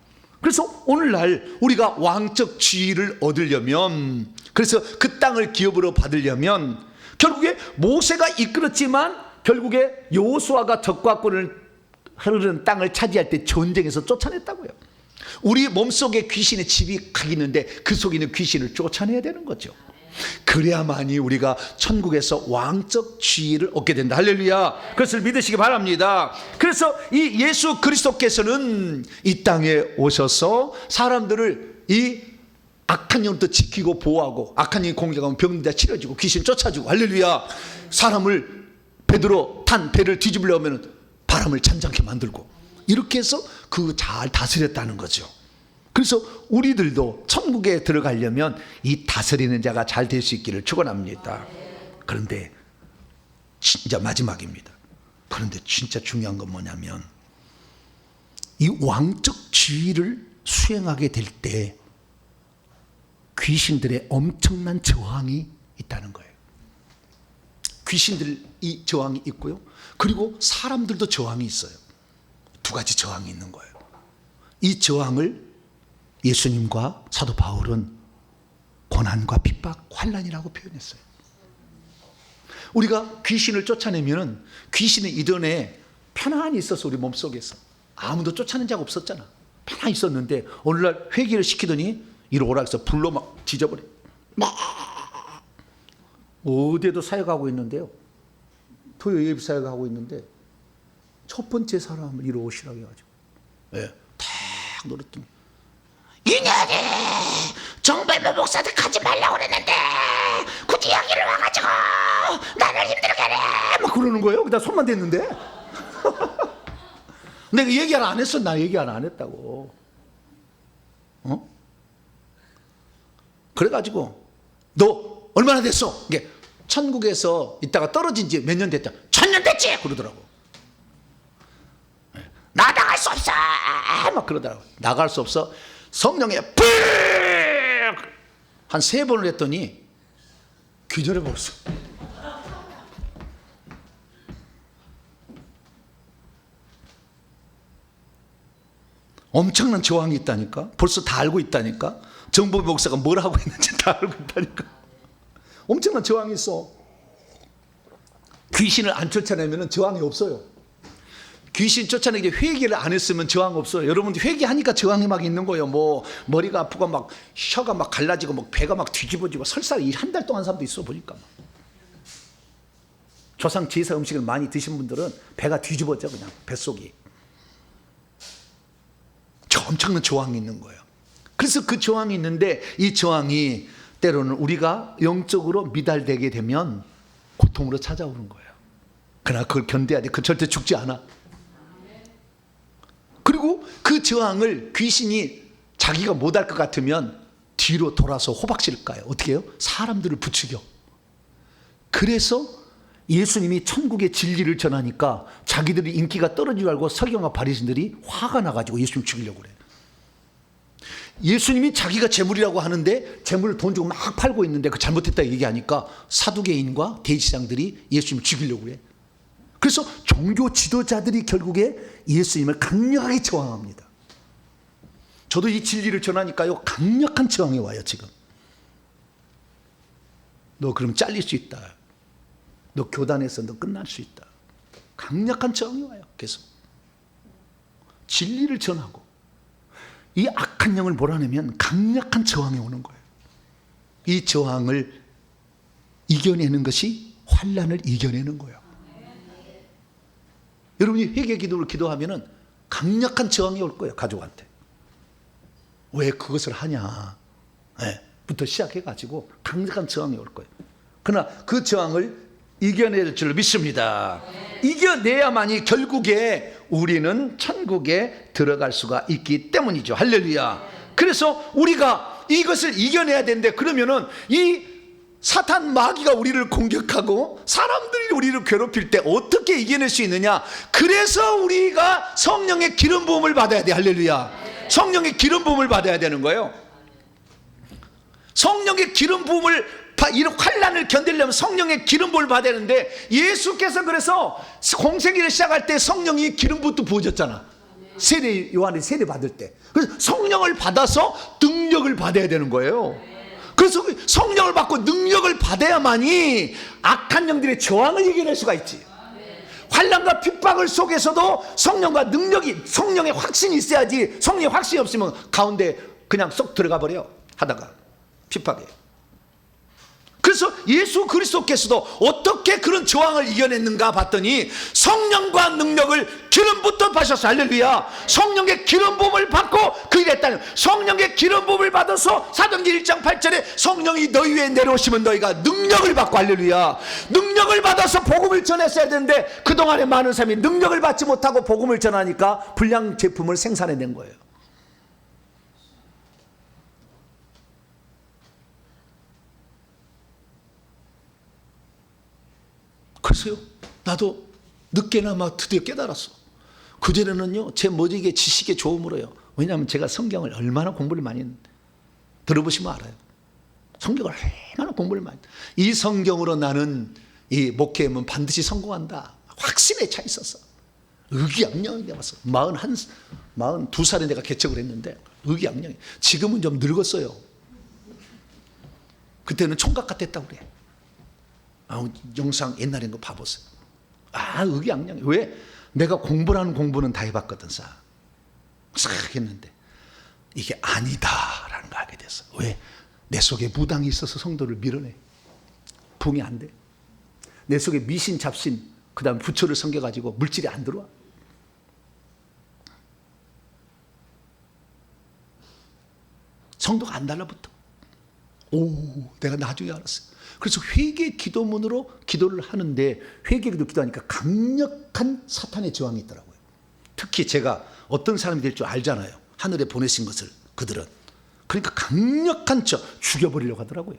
그래서 오늘날 우리가 왕적 지위를 얻으려면, 그래서 그 땅을 기업으로 받으려면 결국에 모세가 이끌었지만 결국에 여호수아가 적과 꾼을 흐르는 땅을 차지할 때 전쟁에서 쫓아냈다고요. 우리 몸속에 귀신의 집이 가 있는데 그 속에 있는 귀신을 쫓아내야 되는 거죠. 그래야만이 우리가 천국에서 왕적 지위를 얻게 된다. 할렐루야. 그것을 믿으시기 바랍니다. 그래서 이 예수 그리스도께서는 이 땅에 오셔서 사람들을 이 악한 영부터 지키고 보호하고, 악한 영이 공격하면 병들 다 치료해주고 귀신 쫓아주고, 할렐루야. 사람을 베드로 탄 배를 뒤집으려면 바람을 잔잔케 만들고, 이렇게 해서 그 잘 다스렸다는 거죠. 그래서 우리들도 천국에 들어가려면 이 다스리는 자가 잘 될 수 있기를 축원합니다. 그런데 진짜 마지막입니다. 그런데 진짜 중요한 건 뭐냐면 이 왕적 지위를 수행하게 될 때 귀신들의 엄청난 저항이 있다는 거예요. 귀신들이 저항이 있고요, 그리고 사람들도 저항이 있어요. 두 가지 저항이 있는 거예요. 이 저항을 예수님과 사도 바울은 고난과 핍박, 환난이라고 표현했어요. 우리가 귀신을 쫓아내면 귀신은 이전에 편안히 있었어. 우리 몸속에서 아무도 쫓아낸 자가 없었잖아. 편안히 있었는데 어느 날 회개를 시키더니 이리 오라 해서 불로 막 지져버려. 어디에도 사역하고 있는데요, 토요 예비 사역하고 있는데 첫 번째 사람을 이리 오시라고 해가지고, 예, 탁 노렸더니 이년이 정발매 목사한테 가지 말라고 그랬는데 굳이 여기를 와가지고 나를 힘들게 하네 막 그러는 거예요. 나 손만 댔는데 내가 얘기 하나 안 했어. 나 얘기 하나 안 했다고. 그래가지고 너 얼마나 됐어? 이게 천국에서 있다가 떨어진 지 몇 년 됐다. 1000년 됐지 그러더라고. 나 나갈 수 없어 막 그러더라고. 나갈 수 없어. 성령에 불 한 3번을 했더니 기절해 버렸어. 엄청난 저항이 있다니까. 벌써 다 알고 있다니까. 정보 목사가 뭘 하고 있는지 다 알고 있다니까. 엄청난 저항이 있어. 귀신을 안 쫓아내면 저항이 없어요. 귀신 쫓아내기 회개를 안 했으면 저항 없어요. 여러분들 회개하니까 저항이 막 있는 거예요. 뭐 머리가 아프고 막 혀가 막 갈라지고 막 배가 막 뒤집어지고 설사를 한 달 동안 한 사람도 있어 보니까. 조상 제사 음식을 많이 드신 분들은 배가 뒤집어져 그냥 뱃속이. 저 엄청난 저항이 있는 거예요. 그래서 그 저항이 있는데 이 저항이 때로는 우리가 영적으로 미달되게 되면 고통으로 찾아오는 거예요. 그러나 그걸 견뎌야 돼. 그 절대 죽지 않아. 그리고 그 저항을 귀신이 자기가 못할 것 같으면 뒤로 돌아서 호박씨를 까요. 어떻게 해요? 사람들을 부추겨. 그래서 예수님이 천국의 진리를 전하니까 자기들이 인기가 떨어지고 알고 서기관과 바리새인들이 화가 나가지고 예수님을 죽이려고 그래요. 예수님이 자기가 재물이라고 하는데 재물을 돈 주고 막 팔고 있는데 그 잘못했다 얘기하니까 사두개인과 대제사장들이 예수님을 죽이려고 해. 그래서 종교 지도자들이 결국에 예수님을 강력하게 저항합니다. 저도 이 진리를 전하니까요, 강력한 저항이 와요. 지금 너 그럼 잘릴 수 있다, 너 교단에서 너 끝날 수 있다, 강력한 저항이 와요. 계속 진리를 전하고 이 악한 영을 몰아내면 강력한 저항이 오는 거예요. 이 저항을 이겨내는 것이 환난을 이겨내는 거예요. 여러분이 회개 기도를 기도하면은 강력한 저항이 올 거예요. 가족한테 왜 그것을 하냐, 네, 부터 시작해가지고 강력한 저항이 올 거예요. 그러나 그 저항을 이겨낼 줄 믿습니다. 이겨내야만이 결국에 우리는 천국에 들어갈 수가 있기 때문이죠. 할렐루야. 그래서 우리가 이것을 이겨내야 되는데, 그러면은 이 사탄 마귀가 우리를 공격하고 사람들이 우리를 괴롭힐 때 어떻게 이겨낼 수 있느냐? 그래서 우리가 성령의 기름 부음을 받아야 돼. 할렐루야. 성령의 기름 부음을 받아야 되는 거예요. 성령의 기름 부음을, 이런 환난을 견디려면 성령의 기름 부음을 받아야 되는데, 예수께서 그래서 공생애를 시작할 때 성령이 기름 부음도 부어졌잖아. 세례, 요한이 세례 받을 때. 그래서 성령을 받아서 능력을 받아야 되는 거예요. 그래서 성령을 받고 능력을 받아야만이 악한 영들의 저항을 이겨낼 수가 있지. 환난과 핍박을 속에서도 성령과 능력이, 성령의 확신이 있어야지. 성령의 확신이 없으면 가운데 그냥 쏙 들어가 버려 하다가 핍박해. 그래서 예수 그리스도께서도 어떻게 그런 저항을 이겨냈는가 봤더니 성령과 능력을 기름부터 받으셨어요. 할렐루야. 성령의 기름 부음을 받고 그 일에 따른 성령의 기름 부음을 받아서 사도행전 1장 8절에 성령이 너희 위에 내려오시면 너희가 능력을 받고, 할렐루야, 능력을 받아서 복음을 전했어야 되는데 그동안에 많은 사람이 능력을 받지 못하고 복음을 전하니까 불량 제품을 생산해낸 거예요. 그래서요, 나도 늦게나마 드디어 깨달았어. 그전에는요, 제 머리에 지식의 좋음으로요. 왜냐하면 제가 성경을 얼마나 공부를 많이 했는데, 들어보시면 알아요. 성경을 얼마나 공부를 많이 했는데, 이 성경으로 나는 이 목회하면 반드시 성공한다 확신에 차 있었어. 의기양양이 되었어. 42살에 내가 개척을 했는데 의기양양이. 지금은 좀 늙었어요. 그때는 총각 같았다고 그래. 영상 옛날에 거 봐보세요. 의기양양해. 왜? 내가 공부라는 공부는 다 해봤거든. 싹 했는데 이게 아니다라는 걸 알게 됐어. 왜? 내 속에 무당이 있어서 성도를 밀어내. 부응이 안 돼. 내 속에 미신, 잡신, 그 다음에 부처를 섬겨가지고 물질이 안 들어와. 성도가 안 달라붙어. 내가 나중에 알았어요. 그래서 회개 기도문으로 기도를 하는데, 회개 기도하니까 강력한 사탄의 저항이 있더라고요. 특히 제가 어떤 사람이 될 줄 알잖아요. 하늘에 보내신 것을, 그들은. 그러니까 강력한 죽여버리려고 하더라고요.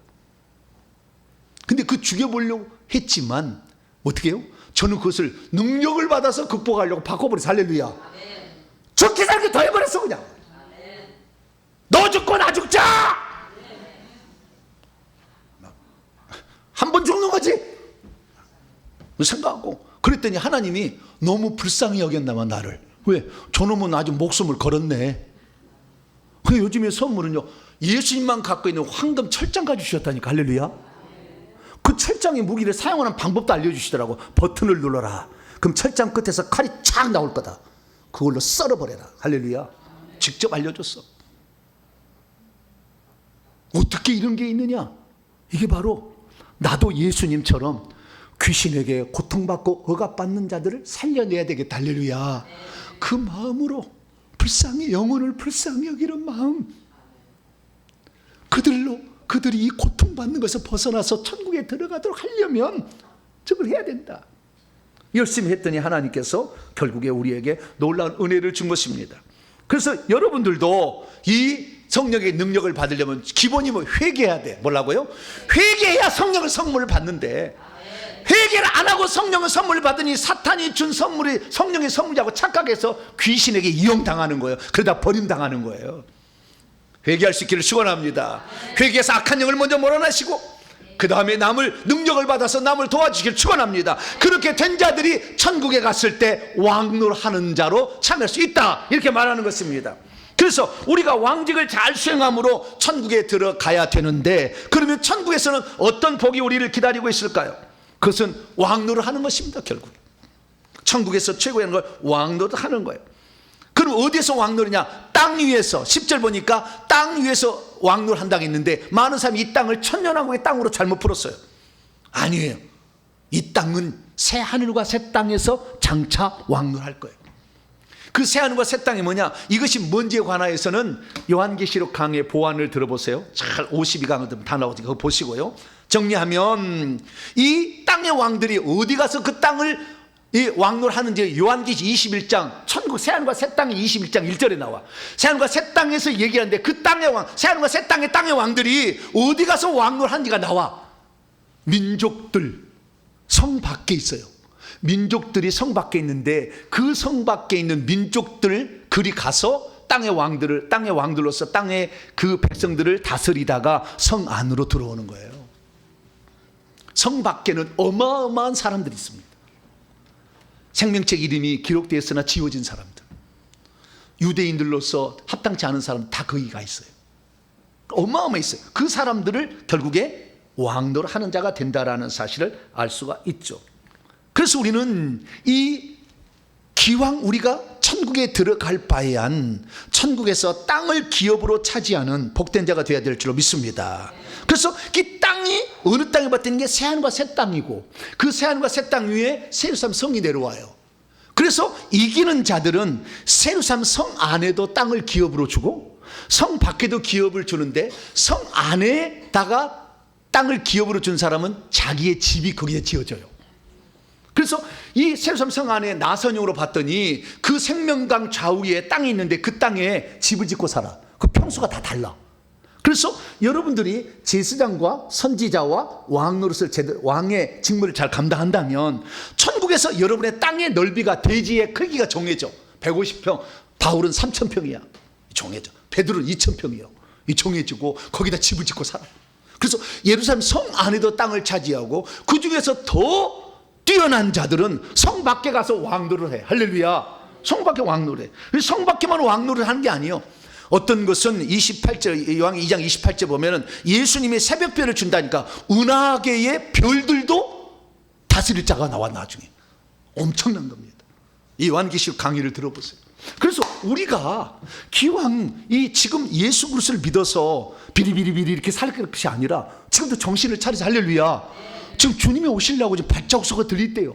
근데 그 죽여버리려고 했지만 어떻게 해요? 저는 그것을 능력을 받아서 극복하려고 바꿔버렸어. 할렐루야. 좋게 살게 더 해버렸어. 그냥 너 죽고 나 죽자. 한 번 죽는 거지 생각하고. 그랬더니 하나님이 너무 불쌍히 여겼나봐, 나를. 왜? 저놈은 아주 목숨을 걸었네. 그 요즘에 선물은요, 예수님만 갖고 있는 황금 철장까지 주셨다니까. 할렐루야. 그 철장의 무기를 사용하는 방법도 알려주시더라고. 버튼을 눌러라. 그럼 철장 끝에서 칼이 착 나올 거다. 그걸로 썰어버려라. 할렐루야. 직접 알려줬어. 어떻게 이런 게 있느냐? 이게 바로 나도 예수님처럼 귀신에게 고통받고 억압받는 자들을 살려내야 되겠다. 할렐루야. 그 마음으로 불쌍히, 영혼을 불쌍히 여기는 마음, 그들이 이 고통받는 것에서 벗어나서 천국에 들어가도록 하려면 저걸 해야 된다. 열심히 했더니 하나님께서 결국에 우리에게 놀라운 은혜를 준 것입니다. 그래서 여러분들도 이 성령의 능력을 받으려면 기본이 회개해야 돼. 뭐라고요? 회개해야 성령의 선물을 받는데, 회개를 안 하고 성령의 선물을 받으니 사탄이 준 선물이 성령의 선물이라고 착각해서 귀신에게 이용당하는 거예요. 그러다 버림당하는 거예요. 회개할 수 있기를 축원합니다. 회개해서 악한 영을 먼저 몰아내시고 그 다음에 남을 능력을 받아서 남을 도와주시길 축원합니다. 그렇게 된 자들이 천국에 갔을 때 왕노하는 자로 참여할 수 있다, 이렇게 말하는 것입니다. 그래서 우리가 왕직을 잘 수행함으로 천국에 들어가야 되는데, 그러면 천국에서는 어떤 복이 우리를 기다리고 있을까요? 그것은 왕노를 하는 것입니다. 결국 천국에서 최고의 걸 왕노를 하는 거예요. 그럼 어디에서 왕노르냐? 땅 위에서. 10절 보니까 땅 위에서 왕노를 한다고 했는데, 많은 사람이 이 땅을 천년왕국의 땅으로 잘못 풀었어요. 아니에요. 이 땅은 새 하늘과 새 땅에서 장차 왕노할 거예요. 그 새 하늘과 새 땅이 뭐냐? 이것이 뭔지에 관하여서는 요한계시록 강의 보완을 들어보세요. 잘 52강을 다 나오니까 그거 보시고요. 정리하면 이 땅의 왕들이 어디 가서 그 땅을 이 왕노를 하는지 요한계시 21장, 천국 새하늘과 새 땅이 21장 1절에 나와. 새하늘과 새 땅에서 얘기하는데 그 땅의 왕, 새하늘과 새 땅의 왕들이 어디 가서 왕노를 하는지가 나와. 민족들 성 밖에 있어요. 민족들이 성 밖에 있는데 그 성 밖에 있는 민족들 그리 가서 땅의 왕들로서 땅의 그 백성들을 다스리다가 성 안으로 들어오는 거예요. 성 밖에는 어마어마한 사람들이 있습니다. 생명책 이름이 기록되었으나 지워진 사람들, 유대인들로서 합당치 않은 사람 다 거기가 있어요. 어마어마했어요. 그 사람들을 결국에 왕노를 하는 자가 된다라는 사실을 알 수가 있죠. 그래서 우리는 이 기왕 우리가 천국에 들어갈 바에한 천국에서 땅을 기업으로 차지하는 복된 자가 되어야 될 줄로 믿습니다. 그래서 이 땅이 어느 땅에 봤다는 게 새하늘과 새 땅이고, 그 새하늘과 새 땅 위에 세루살렘 성이 내려와요. 그래서 이기는 자들은 세루살렘 성 안에도 땅을 기업으로 주고 성 밖에도 기업을 주는데, 성 안에다가 땅을 기업으로 준 사람은 자기의 집이 거기에 지어져요. 그래서 이 세루살렘 성 안에 나선형으로 봤더니 그 생명강 좌우에 땅이 있는데 그 땅에 집을 짓고 살아. 그 평수가 다 달라. 그래서 여러분들이 제사장과 선지자와 왕노릇을 왕의 직무를 잘 감당한다면 천국에서 여러분의 땅의 넓이가 대지의 크기가 정해져. 150평, 바울은 3,000평이야. 정해져. 베드로는 2,000평이요. 이 정해지고 거기다 집을 짓고 살아. 그래서 예루살렘 성 안에도 땅을 차지하고, 그 중에서 더 뛰어난 자들은 성 밖에 가서 왕노를 해. 할렐루야. 성 밖에 왕노를 해. 성 밖에만 왕노를 하는 게 아니에요. 어떤 것은 28절, 요한 2장 28절 보면은 예수님이 새벽별을 준다니까 은하계의 별들도 다스릴 자가 나와. 나중에 엄청난 겁니다. 이 요한계시록 강의를 들어보세요. 그래서 우리가 기왕 이 지금 예수 그리스도를 믿어서 비리비리비리 이렇게 살 것이 아니라 지금도 정신을 차려서, 할렐루야, 지금 주님이 오시려고 지금 발자국 소리가 들릴 때요.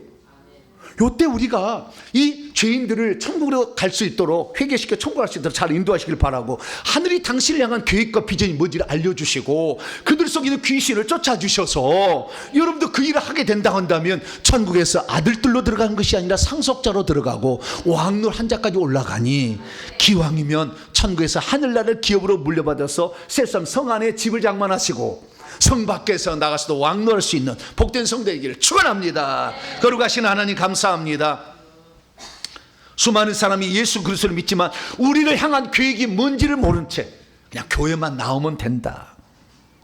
요때 우리가 이 죄인들을 천국으로 갈 수 있도록 회개시켜 천국 갈 수 있도록 잘 인도하시길 바라고, 하늘이 당신을 향한 계획과 비전이 뭔지를 알려주시고 그들 속에 있는 귀신을 쫓아주셔서 여러분도 그 일을 하게 된다 한다면 천국에서 아들들로 들어가는 것이 아니라 상속자로 들어가고 왕노 한 자까지 올라가니, 기왕이면 천국에서 하늘나라를 기업으로 물려받아서 세상 성 안에 집을 장만하시고 성 밖에서 나가서도 왕노할 수 있는 복된 성도이기를 축원합니다. 거룩하신 하나님 감사합니다. 수많은 사람이 예수 그리스도를 믿지만 우리를 향한 계획이 뭔지를 모른 채 그냥 교회만 나오면 된다,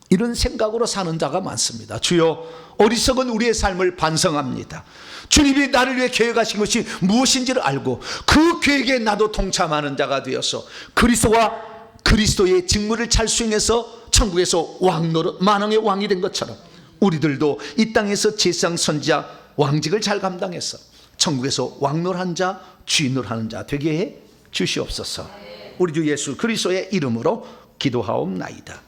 이런 생각으로 사는 자가 많습니다. 주여, 어리석은 우리의 삶을 반성합니다. 주님이 나를 위해 계획하신 것이 무엇인지를 알고 그 계획에 나도 동참하는 자가 되어서 그리스도와 그리스도의 직무를 잘 수행해서 천국에서 왕노릇 만왕의 왕이 된 것처럼 우리들도 이 땅에서 제사장, 선지자, 왕직을 잘 감당해서 천국에서 왕노릇한 자, 주인노릇하는 자 되게 해 주시옵소서. 우리 주 예수 그리스도의 이름으로 기도하옵나이다.